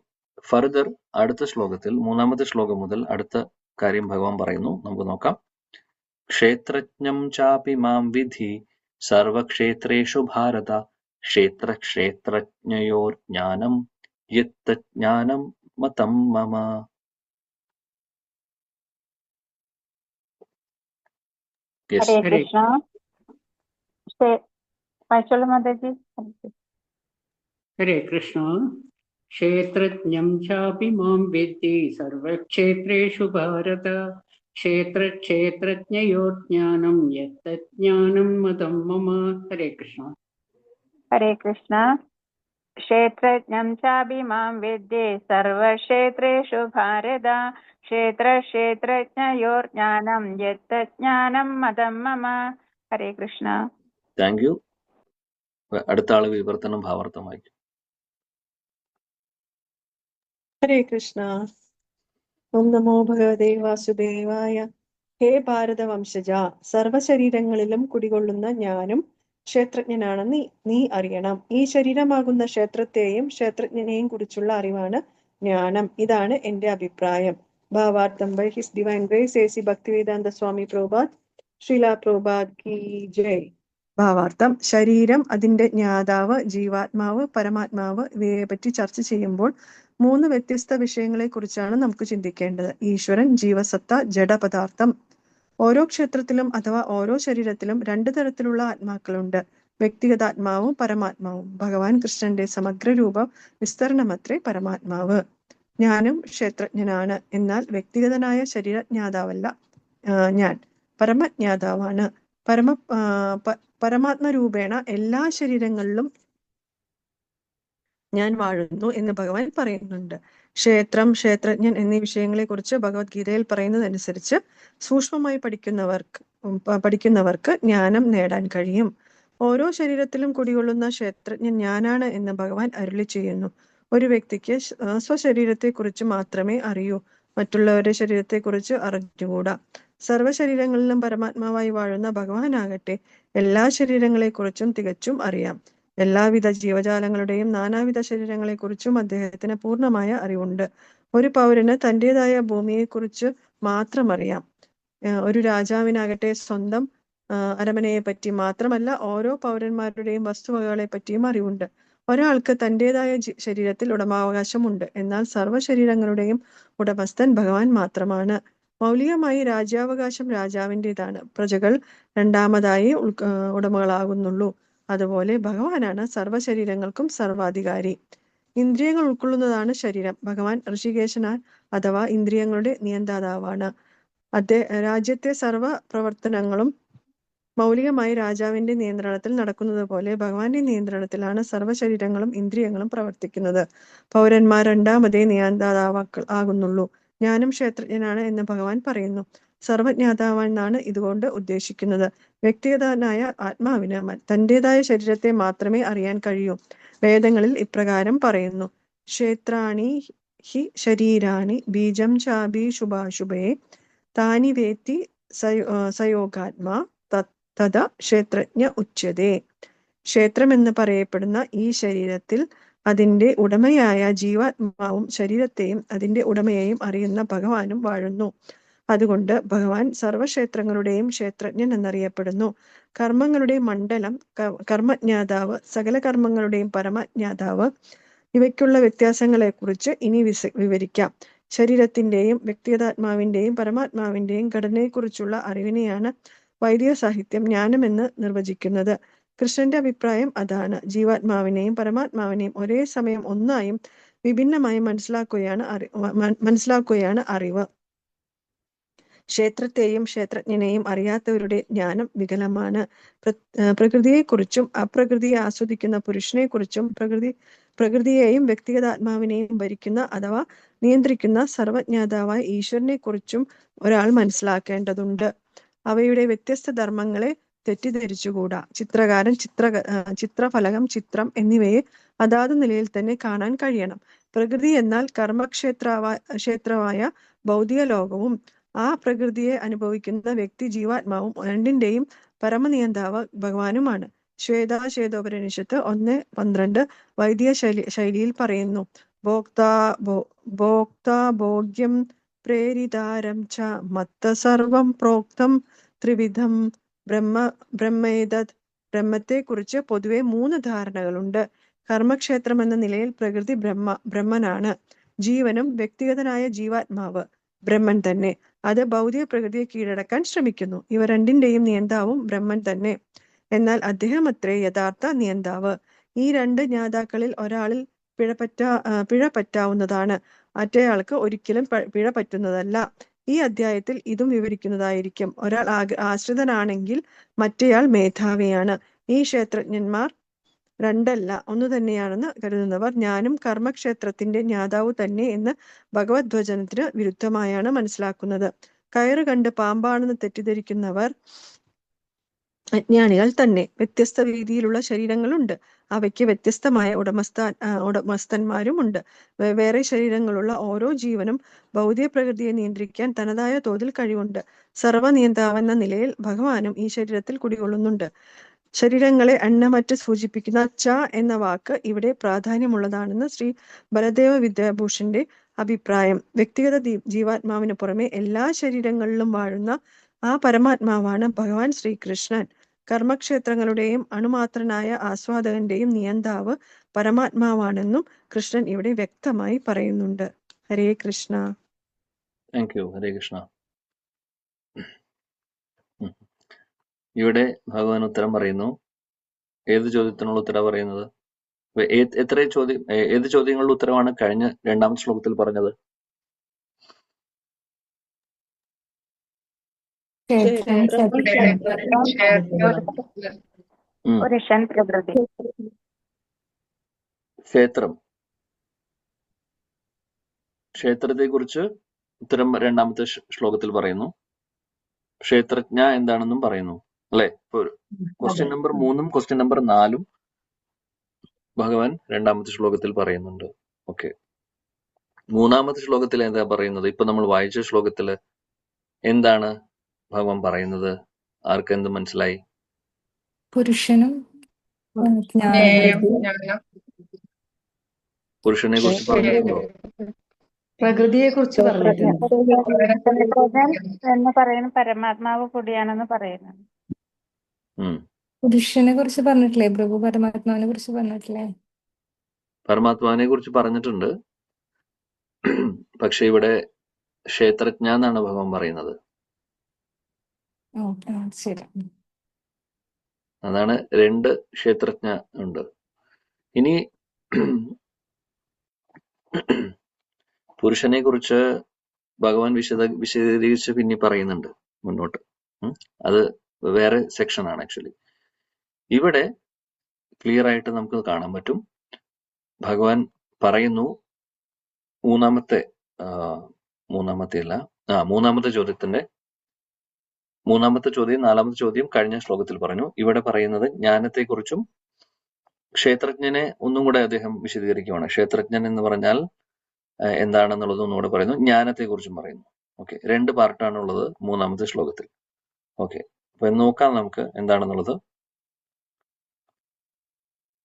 ഫർദർ അടുത്ത ശ്ലോകത്തിൽ 3-ാമത്തെ ശ്ലോകം മുതൽ അടുത്ത കാര്യം ഭഗവാൻ പറയുന്നു. നമുക്ക് നോക്കാം. ക്ഷേത്രജ്ഞം ചാപി മാം വിധി സർവക്ഷേത്രേഷു ഭാരത ക്ഷേത്രജ്ഞയോർ ജ്ഞാനം യത്തജ്ഞാനം മതം മമ. ഹരേ കൃഷ്ണ. വായിച്ചോളൂ മാതാജി. ഹരേ കൃഷ്ണ. ക്ഷേത്രജ്ഞം ചാപി മാം വിദ്ധി സർവക്ഷേത്രേഷു ഭാരത ക്ഷേത്രജ്ഞയോർ ജ്ഞാനം യത്തജ്ഞാനം മതം മമ. ഹരേ കൃഷ്ണ. ഹരേ കൃഷ്ണ. ക്ഷേത്രജ്ഞം ചാപി മാം വിദ്യേ സർവക്ഷേത്രേഷു ഭാരത ക്ഷേത്രജ്ഞയോർ ജ്ഞാനം യത്തജ്ഞാനം മതം മമ. ഹരേ കൃഷ്ണ. Thank you. അടുത്ത ആള് വിവർത്തനം ഭാവാർത്ഥം വായിക്കും. ഹരേ കൃഷ്ണ. ഓം നമോ ഭഗവതേ വാസുദേവായ. ഹേ ഭാരതവംശജ, സർവശരീരങ്ങളിലും കുടികൊള്ളുന്ന ഞാനും ക്ഷേത്രജ്ഞനാണെന്ന് നീ അറിയണം. ഈ ശരീരമാകുന്ന ക്ഷേത്രത്തെയും ക്ഷേത്രജ്ഞനെയും കുറിച്ചുള്ള അറിവാണ് ജ്ഞാനം. ഇതാണ് എന്റെ അഭിപ്രായം. ഭാവാർത്ഥം by his divine grace A C. Bhaktivedanta Swami Prabhupad, Srila Prabhupad കി ജയ്. ഭാവാർത്ഥം: ശരീരം, അതിന്റെ ജ്ഞാതാവ്, ജീവാത്മാവ്, പരമാത്മാവ് ഇവയെ പറ്റി ചർച്ച ചെയ്യുമ്പോൾ 3 വ്യത്യസ്ത വിഷയങ്ങളെ കുറിച്ചാണ് നമുക്ക് ചിന്തിക്കേണ്ടത്. ഈശ്വരൻ, ജീവസത്ത, ജഡപദാർത്ഥം. ഓരോ ക്ഷേത്രത്തിലും അഥവാ ഓരോ ശരീരത്തിലും 2 തരത്തിലുള്ള ആത്മാക്കളുണ്ട്. വ്യക്തിഗതാത്മാവും പരമാത്മാവും. ഭഗവാൻ കൃഷ്ണന്റെ സമഗ്ര രൂപ വിസ്തരണമത്രേ പരമാത്മാവ്. ഞാനും ക്ഷേത്രജ്ഞനാണ്, എന്നാൽ വ്യക്തിഗതനായ ശരീരജ്ഞാതാവല്ല ഞാൻ. പരമജ്ഞാതാവാണ്. പരമാത്മരൂപേണ എല്ലാ ശരീരങ്ങളിലും ഞാൻ വാഴുന്നു എന്ന് ഭഗവാൻ പറയുന്നുണ്ട്. ക്ഷേത്രം, ക്ഷേത്രജ്ഞൻ എന്നീ വിഷയങ്ങളെ കുറിച്ച് ഭഗവത്ഗീതയിൽ പറയുന്നതനുസരിച്ച് സൂക്ഷ്മമായി പഠിക്കുന്നവർക്ക് ജ്ഞാനം നേടാൻ കഴിയും. ഓരോ ശരീരത്തിലും കുടികൊള്ളുന്ന ക്ഷേത്രജ്ഞൻ ഞാനാണ് എന്ന് ഭഗവാൻ അരുളി ചെയ്യുന്നു. ഒരു വ്യക്തിക്ക് സ്വശരീരത്തെക്കുറിച്ച് മാത്രമേ അറിയൂ, മറ്റുള്ളവരുടെ ശരീരത്തെക്കുറിച്ച് അറിഞ്ഞുകൂടാ. സർവ്വശരീരങ്ങളിലും പരമാത്മാവായി വാഴുന്ന ഭഗവാനാകട്ടെ എല്ലാ ശരീരങ്ങളെക്കുറിച്ചും തികച്ചും അറിയാം. എല്ലാവിധ ജീവജാലങ്ങളുടെയും നാനാവിധ ശരീരങ്ങളെക്കുറിച്ചും അദ്ദേഹത്തിന് പൂർണ്ണമായ അറിവുണ്ട്. ഒരു പൗരന് തൻ്റെതായ ഭൂമിയെക്കുറിച്ച് മാത്രം അറിയാം. ഒരു രാജാവിനാകട്ടെ സ്വന്തം അരമനയെ പറ്റി മാത്രമല്ല, ഓരോ പൗരന്മാരുടെയും വസ്തുവകകളെ പറ്റിയും അറിവുണ്ട്. ഒരാൾക്ക് തൻ്റെതായ ശരീരത്തിൽ ഉടമാവകാശമുണ്ട്, എന്നാൽ സർവ്വ ശരീരങ്ങളുടെയും ഉടമസ്ഥൻ ഭഗവാൻ മാത്രമാണ്. മൗലികമായി രാജ്യാവകാശം രാജാവിൻ്റെതാണ്, പ്രജകൾ രണ്ടാമതായി ഉടമകളാകുന്നുള്ളൂ. അതുപോലെ ഭഗവാനാണ് സർവ്വശരീരങ്ങൾക്കും സർവാധികാരി. ഇന്ദ്രിയങ്ങൾ ഉൾക്കൊള്ളുന്നതാണ് ശരീരം. ഭഗവാൻ ഋഷികേശനാൽ അഥവാ ഇന്ദ്രിയങ്ങളുടെ നിയന്താവാണ്. രാജ്യത്തെ സർവ പ്രവർത്തനങ്ങളും മൗലികമായി രാജാവിന്റെ നിയന്ത്രണത്തിൽ നടക്കുന്നത് പോലെ ഭഗവാന്റെ നിയന്ത്രണത്തിലാണ് സർവ്വശരീരങ്ങളും ഇന്ദ്രിയങ്ങളും പ്രവർത്തിക്കുന്നത്. പൗരന്മാർ രണ്ടാമതേ നിയന്താവാക്കൾ ആകുന്നുള്ളൂ. ജ്ഞാനം ക്ഷേത്രജ്ഞനാണ് എന്ന് ഭഗവാൻ പറയുന്നു. സർവജ്ഞാതാവെന്നാണ് ഇതുകൊണ്ട് ഉദ്ദേശിക്കുന്നത്. വ്യക്തിഗതനായ ആത്മാവിന് തന്റേതായ ശരീരത്തെ മാത്രമേ അറിയാൻ കഴിയൂ. വേദങ്ങളിൽ ഇപ്രകാരം പറയുന്നു: ക്ഷേത്രാണി ഹി ശരീരാണി ബീജം ചാബി ശുഭാശുഭേ താനി വേത്തി സയോഗാത്മാ തഥ ക്ഷേത്രജ്ഞ ഉച്യതേ. ക്ഷേത്രമെന്ന് പറയപ്പെടുന്ന ഈ ശരീരത്തിൽ അതിന്റെ ഉടമയായ ജീവാത്മാവും ശരീരത്തെയും അതിന്റെ ഉടമയെയും അറിയുന്ന ഭഗവാനും വാഴുന്നു. അതുകൊണ്ട് ഭഗവാൻ സർവക്ഷേത്രങ്ങളുടെയും ക്ഷേത്രജ്ഞൻ എന്നറിയപ്പെടുന്നു. കർമ്മങ്ങളുടെ മണ്ഡലം, കർമ്മജ്ഞാതാവ്, സകല കർമ്മങ്ങളുടെയും പരമജ്ഞാതാവ്, ഇവയ്ക്കുള്ള വ്യത്യാസങ്ങളെക്കുറിച്ച് ഇനി വിവരിക്കാം. ശരീരത്തിന്റെയും വ്യക്തിഗതാത്മാവിന്റെയും പരമാത്മാവിന്റെയും ഘടനയെക്കുറിച്ചുള്ള അറിവിനെയാണ് വൈദിക സാഹിത്യം ജ്ഞാനമെന്ന് നിർവചിക്കുന്നത്. കൃഷ്ണന്റെ അഭിപ്രായം അതാണ്. ജീവാത്മാവിനെയും പരമാത്മാവിനെയും ഒരേ സമയം ഒന്നായും വിഭിന്നമായും മനസ്സിലാക്കുകയാണ് അറിവ്. ക്ഷേത്രത്തെയും ക്ഷേത്രജ്ഞനെയും അറിയാത്തവരുടെ ജ്ഞാനം വികലമാണ്. പ്രകൃതിയെക്കുറിച്ചും അപ്രകൃതിയെ ആസ്വദിക്കുന്ന പുരുഷനെക്കുറിച്ചും പ്രകൃതിയെയും വ്യക്തിഗതാത്മാവിനെയും ഭരിക്കുന്ന അഥവാ നിയന്ത്രിക്കുന്ന സർവജ്ഞാതാവായ ഈശ്വരനെക്കുറിച്ചും ഒരാൾ മനസ്സിലാക്കേണ്ടതുണ്ട്. അവയുടെ വ്യത്യസ്ത ധർമ്മങ്ങളെ തെറ്റിദ്ധരിച്ചുകൂടാ. ചിത്രകാരൻ ചിത്രഫലകം, ചിത്രം എന്നിവയെ അതാത് നിലയിൽ തന്നെ കാണാൻ കഴിയണം. പ്രകൃതി എന്നാൽ കർമ്മക്ഷേത്രമായ ഭൗതിക ലോകവും ആ പ്രകൃതിയെ അനുഭവിക്കുന്ന വ്യക്തി ജീവാത്മാവും രണ്ടിന്റെയും പരമനിയന്താവ് ഭഗവാനുമാണ്. ശ്വേതാശ്വേതോപനിഷത്ത് 1:12 വൈദിക ശൈലിയിൽ പറയുന്നു: ഭോക്താ ഭോഗ്യം പ്രേരിതാരം ച മത്ത സർവം പ്രോക്തം ത്രിവിധം ബ്രഹ്മേതത്. ബ്രഹ്മത്തെക്കുറിച്ച് പൊതുവെ 3 ധാരണകളുണ്ട്. കർമ്മക്ഷേത്രം എന്ന നിലയിൽ പ്രകൃതി ബ്രഹ്മനാണ്. ജീവനും വ്യക്തിഗതനായ ജീവാത്മാവ് ബ്രഹ്മൻ തന്നെ. അത് ഭൗതിക പ്രകൃതിയെ കീഴടക്കാൻ ശ്രമിക്കുന്നു. ഇവ രണ്ടിന്റെയും നിയന്താവും ബ്രഹ്മൻ തന്നെ. എന്നാൽ അദ്ദേഹമത്രേ യഥാർത്ഥ നിയന്താവ്. ഈ 2 ജ്ഞാതാക്കളിൽ ഒരാളിൽ പിഴ പറ്റാവുന്നതാണ്, മറ്റേയാൾക്ക് ഒരിക്കലും പിഴ പറ്റുന്നതല്ല. ഈ അധ്യായത്തിൽ ഇതും വിവരിക്കുന്നതായിരിക്കും. ഒരാൾ ആശ്രിതനാണെങ്കിൽ മറ്റേയാൾ മേധാവിയാണ്. ഈ ക്ഷേത്രജ്ഞന്മാർ 2 അല്ല, 1 തന്നെയാണെന്ന് കരുതുന്നവർ ഞാനും കർമ്മക്ഷേത്രത്തിന്റെ ജ്ഞാതാവ് തന്നെ എന്ന് ഭഗവദ്വചനത്തിന് വിരുദ്ധമായാണ് മനസ്സിലാക്കുന്നത്. കയറ് കണ്ട് പാമ്പാണെന്ന് തെറ്റിദ്ധരിക്കുന്നവർ അജ്ഞാനികൾ തന്നെ. വ്യത്യസ്ത രീതിയിലുള്ള ശരീരങ്ങളുണ്ട്. അവയ്ക്ക് വ്യത്യസ്തമായ ഉടമസ്ഥന്മാരുമുണ്ട്. വെവ്വേറെ ശരീരങ്ങളുള്ള ഓരോ ജീവനും ഭൗതിക പ്രകൃതിയെ നിയന്ത്രിക്കാൻ തനതായ തോതിൽ കഴിവുണ്ട്. സർവനിയന്താവെന്ന നിലയിൽ ഭഗവാനും ഈ ശരീരത്തിൽ കുടികൊള്ളുന്നുണ്ട്. ശരീരങ്ങളെ എണ്ണമറ്റ് സൂചിപ്പിക്കുന്ന ച എന്ന വാക്ക് ഇവിടെ പ്രാധാന്യമുള്ളതാണെന്ന് ശ്രീ ബലദേവ വിദ്യാഭൂഷന്റെ അഭിപ്രായം. വ്യക്തിഗത ജീവാത്മാവിന് പുറമെ എല്ലാ ശരീരങ്ങളിലും വാഴുന്ന ആ പരമാത്മാവാണ് ഭഗവാൻ ശ്രീകൃഷ്ണൻ. കർമ്മക്ഷേത്രങ്ങളുടെയും അണുമാത്രനായ ആസ്വാദകന്റെയും നിയന്താവ് പരമാത്മാവാണെന്നും കൃഷ്ണൻ ഇവിടെ വ്യക്തമായി പറയുന്നുണ്ട്. ഹരേ കൃഷ്ണ. Thank you. ഹരേ കൃഷ്ണ. ഇവിടെ ഭഗവാൻ ഉത്തരം പറയുന്നു. ഏത് ചോദ്യത്തിനുള്ള ഉത്തരം പറയുന്നത്? ഏത് ചോദ്യങ്ങളുടെ ഉത്തരവാണ് കഴിഞ്ഞ 2ാമത്തെ ശ്ലോകത്തിൽ പറഞ്ഞത്? ക്ഷേത്രത്തെ കുറിച്ച് ഉത്തരം 2ാമത്തെ ശ്ലോകത്തിൽ പറയുന്നു. ക്ഷേത്രജ്ഞ എന്താണെന്നും പറയുന്നു, അല്ലെ? ക്വസ്റ്റ്യൻ നമ്പർ 3ഉം ക്വസ്റ്റ്യൻ നമ്പർ 4ഉം ഭഗവാൻ 2ാമത്തെ ശ്ലോകത്തിൽ പറയുന്നുണ്ട്. ഓക്കെ, 3ാമത്തെ ശ്ലോകത്തിൽ എന്താ പറയുന്നത്? ഇപ്പൊ നമ്മൾ വായിച്ച ശ്ലോകത്തില് എന്താണ് ഭഗവാൻ പറയുന്നത്? ആർക്കെന്ത് മനസ്സിലായി? പുരുഷനും പുരുഷനെ കുറിച്ച് പറഞ്ഞിട്ടുണ്ടോ? പ്രകൃതിയെ കുറിച്ച് പറഞ്ഞിട്ടുണ്ട്. എന്ന് പറയുന്ന പരമാത്മാവ് കൂടിയാണെന്ന് പറയുന്നത്. പുരുഷനെ കുറിച്ച് പറഞ്ഞിട്ടില്ലേ പ്രഭു? പരമാത്മാവിനെ കുറിച്ച് പറഞ്ഞിട്ടില്ലേ? പരമാത്മാവിനെ കുറിച്ച് പറഞ്ഞിട്ടുണ്ട്. പക്ഷെ ഇവിടെ ക്ഷേത്രജ്ഞ എന്നാണ് ഭഗവാൻ പറയുന്നത്. ശരി. അതാണ് 2 ക്ഷേത്രജ്ഞ ഉണ്ട്. ഇനി പുരുഷനെ കുറിച്ച് ഭഗവാൻ വിശദീകരിച്ച് പിന്നെ പറയുന്നുണ്ട് മുന്നോട്ട്. അത് വേറെ സെക്ഷൻ ആണ് ആക്ച്വലി. ഇവിടെ ക്ലിയർ ആയിട്ട് നമുക്ക് കാണാൻ പറ്റും. ഭഗവാൻ പറയുന്നു മൂന്നാമത്തെ ചോദ്യം, നാലാമത്തെ ചോദ്യം കഴിഞ്ഞ ശ്ലോകത്തിൽ പറഞ്ഞു. ഇവിടെ പറയുന്നത് ജ്ഞാനത്തെക്കുറിച്ചും ക്ഷേത്രജ്ഞനെ ഒന്നും കൂടെ അദ്ദേഹം വിശദീകരിക്കുകയാണ്. ക്ഷേത്രജ്ഞൻ എന്ന് പറഞ്ഞാൽ എന്താണെന്നുള്ളത് ഒന്നുകൂടെ പറയുന്നു, ജ്ഞാനത്തെക്കുറിച്ചും പറയുന്നു. ഓക്കെ, 2 പാർട്ടാണ് ഉള്ളത് മൂന്നാമത്തെ ശ്ലോകത്തിൽ. ഓക്കെ, അപ്പൊ നോക്കാം നമുക്ക് എന്താണെന്നുള്ളത്.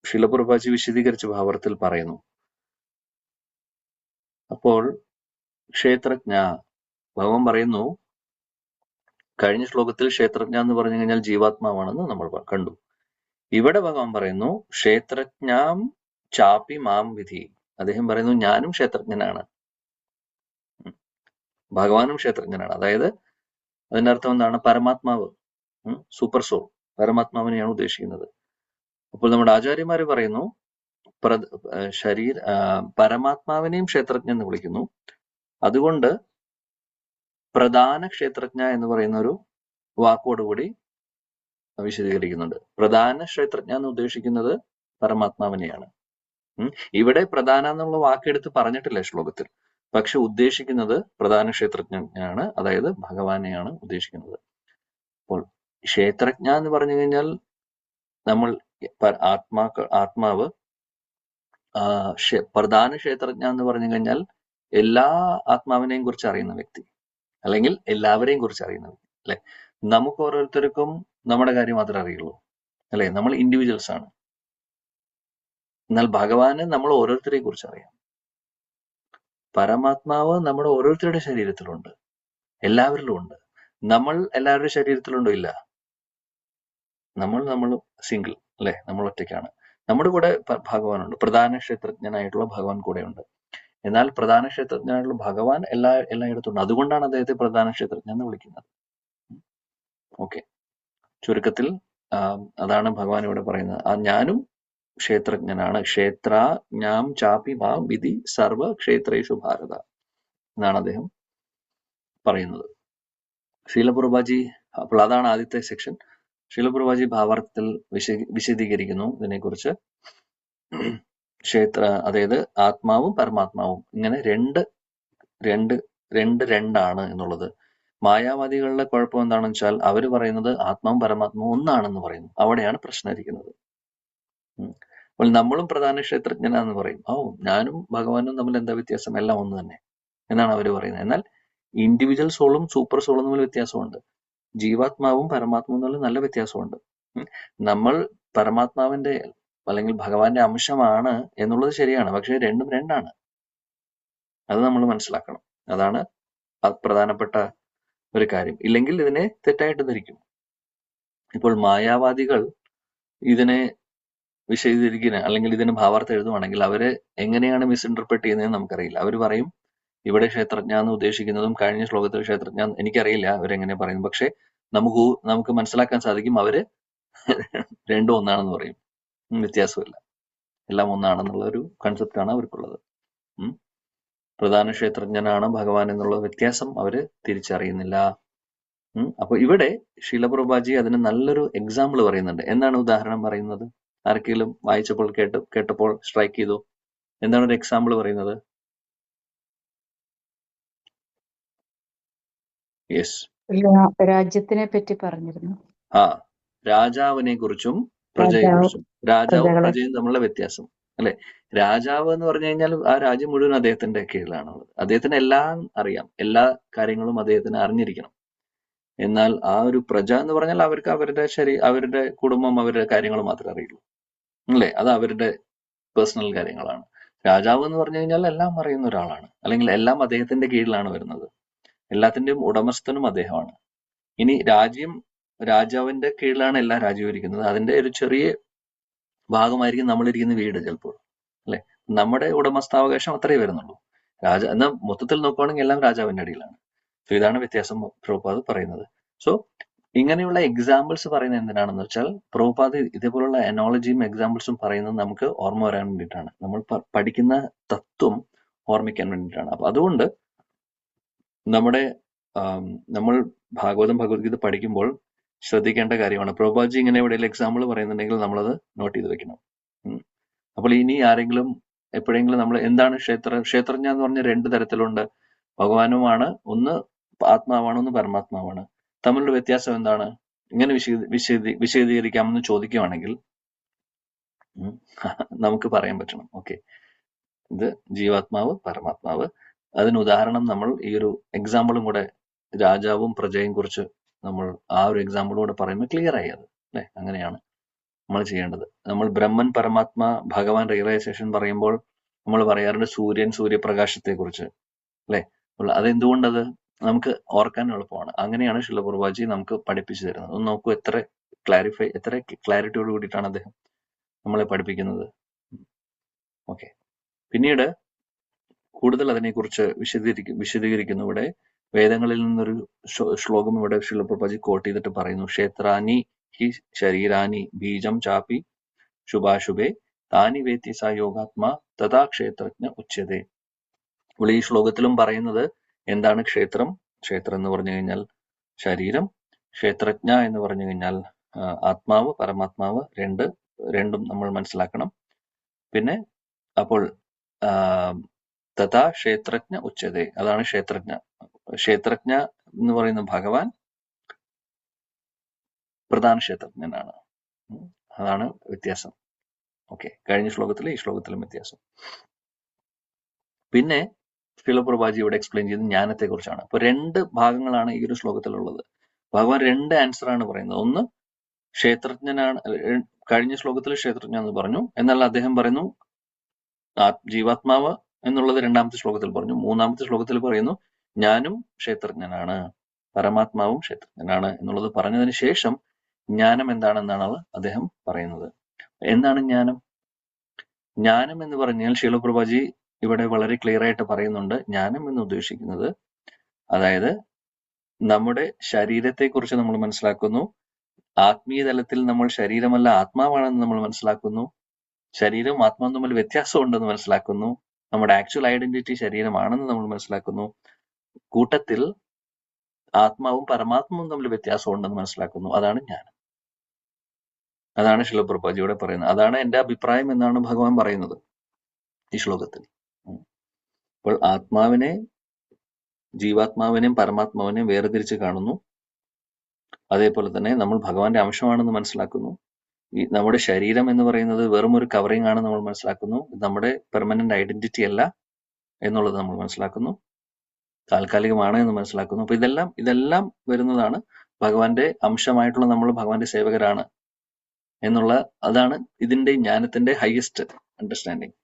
ശീല പ്രഭുപാദി വിശദീകരിച്ച ഭാവത്തിൽ പറയുന്നു. അപ്പോൾ ക്ഷേത്രജ്ഞ, ഭഗവാൻ പറയുന്നു, കഴിഞ്ഞ ശ്ലോകത്തിൽ ക്ഷേത്രജ്ഞ എന്ന് പറഞ്ഞു കഴിഞ്ഞാൽ ജീവാത്മാവാണെന്ന് നമ്മൾ കണ്ടു. ഇവിടെ ഭഗവാൻ പറയുന്നു ക്ഷേത്രജ്ഞാം ചാപി മാം വിധി. അദ്ദേഹം പറയുന്നു ഞാനും ക്ഷേത്രജ്ഞനാണ്, ഭഗവാനും ക്ഷേത്രജ്ഞനാണ്. അതായത് അതിന്റെ അർത്ഥം എന്താണ്? പരമാത്മാവ്, സൂപ്പർ സോൾ, പരമാത്മാവിനെയാണ് ഉദ്ദേശിക്കുന്നത്. അപ്പോൾ നമ്മുടെ ആചാര്യന്മാര് പറയുന്നു പരമാത്മാവിനെയും ക്ഷേത്രജ്ഞ എന്ന് വിളിക്കുന്നു. അതുകൊണ്ട് പ്രധാന ക്ഷേത്രജ്ഞ എന്ന് പറയുന്ന ഒരു വാക്കോടുകൂടി വിശദീകരിക്കുന്നുണ്ട്. പ്രധാന ക്ഷേത്രജ്ഞ എന്ന് ഉദ്ദേശിക്കുന്നത് പരമാത്മാവിനെയാണ്. ഇവിടെ പ്രധാന എന്നുള്ള വാക്കെടുത്ത് പറഞ്ഞിട്ടില്ല ശ്ലോകത്തിൽ, പക്ഷെ ഉദ്ദേശിക്കുന്നത് പ്രധാന ക്ഷേത്രജ്ഞനാണ്, അതായത് ഭഗവാനെയാണ് ഉദ്ദേശിക്കുന്നത്. അപ്പോൾ ക്ഷേത്രജ്ഞ എന്ന് പറഞ്ഞു കഴിഞ്ഞാൽ നമ്മൾ ആത്മാവ്, പ്രധാന ക്ഷേത്രജ്ഞ എന്ന് പറഞ്ഞു കഴിഞ്ഞാൽ എല്ലാ ആത്മാവിനെയും കുറിച്ച് അറിയുന്ന വ്യക്തി, അല്ലെങ്കിൽ എല്ലാവരെയും കുറിച്ച് അറിയുന്ന വ്യക്തി, അല്ലെ? നമുക്ക് ഓരോരുത്തർക്കും നമ്മുടെ കാര്യം മാത്രമേ അറിയുള്ളൂ, അല്ലെ? നമ്മൾ ഇൻഡിവിജ്വൽസ് ആണ്. എന്നാൽ ഭഗവാന് നമ്മൾ ഓരോരുത്തരെയും കുറിച്ച് അറിയാം. പരമാത്മാവ് നമ്മുടെ ഓരോരുത്തരുടെ ശരീരത്തിലുണ്ട്, എല്ലാവരിലും ഉണ്ട്. നമ്മൾ എല്ലാവരുടെ ശരീരത്തിലുണ്ടോ? ഇല്ല. നമ്മൾ സിംഗിൾ, അല്ലെ? നമ്മൾ ഒറ്റയ്ക്കാണ്. നമ്മുടെ കൂടെ ഭഗവാനുണ്ട്, പ്രധാന ക്ഷേത്രജ്ഞനായിട്ടുള്ള ഭഗവാൻ കൂടെയുണ്ട്. എന്നാൽ പ്രധാന ക്ഷേത്രജ്ഞനായിട്ടുള്ള ഭഗവാൻ എല്ലായിടത്തും ഉണ്ട്. അതുകൊണ്ടാണ് അദ്ദേഹത്തെ പ്രധാന ക്ഷേത്രജ്ഞൻ എന്ന് വിളിക്കുന്നത്. ഓക്കെ, ചുരുക്കത്തിൽ അതാണ് ഭഗവാൻ ഇവിടെ പറയുന്നത്. ഞാനും ക്ഷേത്രജ്ഞനാണ്. ക്ഷേത്രജ്ഞാം ചാപി മാം വിധി സർവ ക്ഷേത്രേഷു ഭാരത എന്നാണ് അദ്ദേഹം പറയുന്നത്. ശീലപ്രഭുപാദി, അപ്പോൾ അതാണ് ആദ്യത്തെ സെക്ഷൻ. ശീലപ്രഭുപാദി ഭാവാർത്ഥത്തിൽ വിശദീകരിക്കുന്നു ഇതിനെക്കുറിച്ച്. അതായത് ആത്മാവും പരമാത്മാവും ഇങ്ങനെ രണ്ടാണ് എന്നുള്ളത്. മായാവാദികളുടെ കുഴപ്പം എന്താണെന്ന് വെച്ചാൽ അവർ പറയുന്നത് ആത്മാവും പരമാത്മാവും ഒന്നാണെന്ന് പറയുന്നു. അവിടെയാണ് പ്രശ്നം ഇരിക്കുന്നത്. അപ്പോൾ നമ്മളും പ്രധാന ക്ഷേത്രജ്ഞനാന്ന് പറയും. ഞാനും ഭഗവാനും തമ്മിൽ എന്താ വ്യത്യാസം? എല്ലാം ഒന്ന് തന്നെ എന്നാണ് അവർ പറയുന്നത്. എന്നാൽ ഇൻഡിവിജ്വൽ സോളും സൂപ്പർ സോളും തമ്മിൽ വ്യത്യാസമുണ്ട്. ജീവാത്മാവും പരമാത്മാവും തമ്മിൽ നല്ല വ്യത്യാസമുണ്ട്. നമ്മൾ പരമാത്മാവിന്റെ അല്ലെങ്കിൽ ഭഗവാന്റെ അംശമാണ് എന്നുള്ളത് ശരിയാണ്, പക്ഷെ രണ്ടും രണ്ടാണ്. അത് നമ്മൾ മനസ്സിലാക്കണം. അതാണ് പ്രധാനപ്പെട്ട ഒരു കാര്യം. ഇല്ലെങ്കിൽ ഇതിനെ തെറ്റായിട്ട് ധരിക്കും. ഇപ്പോൾ മായാവാദികൾ ഇതിനെ വിശദീകരിക്കുന്ന അല്ലെങ്കിൽ ഇതിന് ഭാവാർത്ഥം എഴുതുവാണെങ്കിൽ അവര് എങ്ങനെയാണ് മിസ്ഇന്റർപ്രറ്റ് ചെയ്യുന്നതെന്ന് നമുക്കറിയില്ല. അവർ പറയും ഇവിടെ ക്ഷേത്രജ്ഞ എന്ന് ഉദ്ദേശിക്കുന്നതും കഴിഞ്ഞ ശ്ലോകത്തിൽ ക്ഷേത്രജ്ഞ, എനിക്കറിയില്ല അവരെങ്ങനെ പറയുന്നു. പക്ഷെ നമുക്ക് മനസ്സിലാക്കാൻ സാധിക്കും അവര് രണ്ടും ഒന്നാണെന്ന് പറയും. വ്യത്യാസമില്ല, എല്ലാം ഒന്നാണെന്നുള്ള ഒരു കൺസെപ്റ്റാണ് അവർക്കുള്ളത്. പ്രധാന ക്ഷേത്രജ്ഞനാണ് ഭഗവാൻ എന്നുള്ള വ്യത്യാസം അവര് തിരിച്ചറിയുന്നില്ല. അപ്പൊ ഇവിടെ ശീലപ്രഭുപാദി അതിന് നല്ലൊരു എക്സാമ്പിൾ പറയുന്നുണ്ട്. എന്താണ് ഉദാഹരണം പറയുന്നത്? ആർക്കെങ്കിലും വായിച്ചപ്പോൾ കേട്ടപ്പോൾ സ്ട്രൈക്ക് ചെയ്തു? എന്താണ് ഒരു എക്സാമ്പിൾ പറയുന്നത്? യെസ്, രാജ്യത്തിനെ പറ്റി പറഞ്ഞിരുന്നു. രാജാവിനെ കുറിച്ചും പ്രജയെ കുറിച്ചും. രാജാവും പ്രജയും തമ്മിലുള്ള വ്യത്യാസം, അല്ലെ? രാജാവ് എന്ന് പറഞ്ഞു കഴിഞ്ഞാൽ ആ രാജ്യം മുഴുവൻ അദ്ദേഹത്തിന്റെ കീഴിലാണുള്ളത്. അദ്ദേഹത്തിന് എല്ലാം അറിയാം, എല്ലാ കാര്യങ്ങളും അദ്ദേഹത്തിന് അറിഞ്ഞിരിക്കണം. എന്നാൽ ആ ഒരു പ്രജ എന്ന് പറഞ്ഞാൽ അവർക്ക് അവരുടെ കുടുംബം, അവരുടെ കാര്യങ്ങൾ മാത്രമേ അറിയുള്ളൂ, അല്ലേ? അത് അവരുടെ പേഴ്സണൽ കാര്യങ്ങളാണ്. രാജാവ് എന്ന് പറഞ്ഞു കഴിഞ്ഞാൽ എല്ലാം അറിയുന്ന ഒരാളാണ്, അല്ലെങ്കിൽ എല്ലാം അദ്ദേഹത്തിന്റെ കീഴിലാണ് വരുന്നത്. എല്ലാത്തിന്റെയും ഉടമസ്ഥനും അദ്ദേഹമാണ്. ഇനി രാജാവിന്റെ കീഴിലാണ് എല്ലാ രാജ്യവും ഇരിക്കുന്നത്. അതിന്റെ ഒരു ചെറിയ ഭാഗമായിരിക്കും നമ്മളിരിക്കുന്ന വീട് ചിലപ്പോൾ, അല്ലെ? നമ്മുടെ ഉടമസ്ഥാവകാശം അത്രേ വരുന്നുള്ളൂ. എന്നാൽ മൊത്തത്തിൽ നോക്കുകയാണെങ്കിൽ എല്ലാം രാജാവിന്റെ അടിയിലാണ്. സോ ഇതാണ് വ്യത്യാസം പ്രഭുപാദ് പറയുന്നത്. സോ ഇങ്ങനെയുള്ള എക്സാമ്പിൾസ് പറയുന്നത് എന്തിനാണെന്ന് വെച്ചാൽ പ്രഭുപാദ് ഇതേപോലുള്ള അനോളജിയും എക്സാമ്പിൾസും പറയുന്നത് നമുക്ക് ഓർമ്മ വരാൻ വേണ്ടിയിട്ടാണ്. നമ്മൾ പഠിക്കുന്ന തത്വം ഓർമ്മിക്കാൻ വേണ്ടിയിട്ടാണ്. അപ്പൊ അതുകൊണ്ട് നമ്മുടെ നമ്മൾ ഭാഗവതം ഭഗവത്ഗീത പഠിക്കുമ്പോൾ ശ്രദ്ധിക്കേണ്ട കാര്യമാണ്. പ്രഭുപാദി ഇങ്ങനെ എവിടെയെങ്കിലും എക്സാമ്പിൾ പറയുന്നുണ്ടെങ്കിൽ നമ്മളത് നോട്ട് ചെയ്ത് വെക്കണം. അപ്പോൾ ഇനി ആരെങ്കിലും എപ്പോഴെങ്കിലും നമ്മൾ എന്താണ് ക്ഷേത്രജ്ഞ എന്ന് പറഞ്ഞ 2 തരത്തിലുണ്ട്. ഭഗവാനുമാണ്, ഒന്ന് ആത്മാവാണ്, ഒന്ന് പരമാത്മാവാണ്. തമ്മിലുള്ള വ്യത്യാസം എന്താണ്? ഇങ്ങനെ വിശദീകരിക്കാമെന്ന് ചോദിക്കുകയാണെങ്കിൽ നമുക്ക് പറയാൻ പറ്റണം. ഓക്കെ, ഇത് ജീവാത്മാവ്, പരമാത്മാവ്. അതിന് ഉദാഹരണം നമ്മൾ ഈ ഒരു എക്സാമ്പിളും കൂടെ, രാജാവും പ്രജയും കുറിച്ച് നമ്മൾ ആ ഒരു എക്സാമ്പിളും കൂടെ പറയുമ്പോൾ ക്ലിയർ ആയി അത്, അല്ലെ? അങ്ങനെയാണ് നമ്മൾ ചെയ്യേണ്ടത്. നമ്മൾ ബ്രഹ്മൻ, പരമാത്മ, ഭഗവാൻ റിയലൈസേഷൻ പറയുമ്പോൾ നമ്മൾ പറയാറുണ്ട് സൂര്യൻ, സൂര്യപ്രകാശത്തെ കുറിച്ച്, അല്ലെ? അതെന്തുകൊണ്ടത് നമുക്ക് ഓർക്കാൻ എളുപ്പമാണ്. അങ്ങനെയാണ് ശില പ്രഭുപാദി നമുക്ക് പഠിപ്പിച്ചു തരുന്നത്. ഒന്ന് നോക്കൂ, എത്ര ക്ലാരിറ്റിയോട് കൂടിയിട്ടാണ് അദ്ദേഹം നമ്മളെ പഠിപ്പിക്കുന്നത്. ഓക്കെ, പിന്നീട് കൂടുതൽ അതിനെക്കുറിച്ച് വിശദീകരിക്കുന്നു. ഇവിടെ വേദങ്ങളിൽ നിന്നൊരു ശ്ലോകം ഇവിടെ ശില പ്രഭുപാദി കോട്ട് ചെയ്തിട്ട് പറയുന്നു, ക്ഷേത്രാനി ഹി ശരീരാനി ബീജം ചാപി ശുഭാശുഭേ താനി വേത്തി സ യോഗാത്മാ തഥാ ക്ഷേത്രജ്ഞ ഉച്യതേ. ഇപ്പോൾ ഈ ശ്ലോകത്തിലും പറയുന്നത് എന്താണ് ക്ഷേത്രം എന്ന് പറഞ്ഞു കഴിഞ്ഞാൽ ശരീരം, ക്ഷേത്രജ്ഞ എന്ന് പറഞ്ഞു കഴിഞ്ഞാൽ ആത്മാവ്, പരമാത്മാവ്, രണ്ടും നമ്മൾ മനസ്സിലാക്കണം. പിന്നെ അപ്പോൾ തഥാ ക്ഷേത്രജ്ഞ ഉച്ചതേ, അതാണ് ക്ഷേത്രജ്ഞ. ക്ഷേത്രജ്ഞ എന്ന് പറയുന്ന ഭഗവാൻ പ്രധാന ക്ഷേത്രജ്ഞനാണ്. അതാണ് വ്യത്യാസം. ഓക്കെ, കഴിഞ്ഞ ശ്ലോകത്തിലും ഈ ശ്ലോകത്തിലും വ്യത്യാസം. പിന്നെ ശില പ്രഭുപാദി ഇവിടെ എക്സ്പ്ലെയിൻ ചെയ്ത് ജ്ഞാനത്തെ കുറിച്ചാണ്. അപ്പൊ 2 ഭാഗങ്ങളാണ് ഈ ഒരു ശ്ലോകത്തിലുള്ളത്. ഭഗവാൻ 2 ആൻസർ ആണ് പറയുന്നത്. ഒന്ന് ക്ഷേത്രജ്ഞനാണ്, കഴിഞ്ഞ ശ്ലോകത്തിൽ ക്ഷേത്രജ്ഞ എന്ന് പറഞ്ഞു, എന്നാൽ അദ്ദേഹം പറയുന്നു ജീവാത്മാവ് എന്നുള്ളത് 2ാമത്തെ ശ്ലോകത്തിൽ പറഞ്ഞു. 3ാമത്തെ ശ്ലോകത്തിൽ പറയുന്നു ഞാനും ക്ഷേത്രജ്ഞനാണ്, പരമാത്മാവും ക്ഷേത്രജ്ഞനാണ് എന്നുള്ളത് പറഞ്ഞതിന് ശേഷം ജ്ഞാനം എന്താണെന്നാണ് അദ്ദേഹം പറയുന്നത്. എന്താണ് ജ്ഞാനം? ജ്ഞാനം എന്ന് പറഞ്ഞാൽ ശില പ്രഭുപാദി ഇവിടെ വളരെ ക്ലിയർ ആയിട്ട് പറയുന്നുണ്ട്. ജ്ഞാനം എന്ന് ഉദ്ദേശിക്കുന്നത്, അതായത് നമ്മുടെ ശരീരത്തെ കുറിച്ച് നമ്മൾ മനസ്സിലാക്കുന്നു. ആത്മീയ തലത്തിൽ നമ്മൾ ശരീരമല്ല ആത്മാവാണെന്ന് നമ്മൾ മനസ്സിലാക്കുന്നു. ശരീരവും ആത്മാവും തമ്മിൽ വ്യത്യാസമുണ്ടെന്ന് മനസ്സിലാക്കുന്നു. നമ്മുടെ ആക്ച്വൽ ഐഡന്റിറ്റി ശരീരമാണെന്ന് നമ്മൾ മനസ്സിലാക്കുന്നു. കൂട്ടത്തിൽ ആത്മാവും പരമാത്മാവും തമ്മിൽ വ്യത്യാസമുണ്ടെന്ന് മനസ്സിലാക്കുന്നു. അതാണ് ജ്ഞാനം. അതാണ് ശില പ്രഭുപാദി ഇവിടെ പറയുന്നത്. അതാണ് എന്റെ അഭിപ്രായം എന്നാണ് ഭഗവാൻ പറയുന്നത് ഈ ശ്ലോകത്തിൽ. അപ്പോൾ ആത്മാവിനെ, ജീവാത്മാവിനെയും പരമാത്മാവിനെയും വേർതിരിച്ച് കാണുന്നു. അതേപോലെ തന്നെ നമ്മൾ ഭഗവാന്റെ അംശമാണെന്ന് മനസ്സിലാക്കുന്നു. ഈ നമ്മുടെ ശരീരം എന്ന് പറയുന്നത് വെറും ഒരു കവറിംഗ് ആണെന്ന് നമ്മൾ മനസ്സിലാക്കുന്നു. നമ്മുടെ പെർമനന്റ് ഐഡന്റിറ്റി അല്ല എന്നുള്ളത് നമ്മൾ മനസ്സിലാക്കുന്നു. താൽക്കാലികമാണ് എന്ന് മനസ്സിലാക്കുന്നു. അപ്പൊ ഇതെല്ലാം വരുന്നതാണ് ഭഗവാന്റെ അംശമായിട്ടുള്ള നമ്മൾ ഭഗവാന്റെ സേവകരാണ് എന്നുള്ള, അതാണ് ഇതിന്റെ ജ്ഞാനത്തിന്റെ ഹയസ്റ്റ് അണ്ടർസ്റ്റാൻഡിങ്.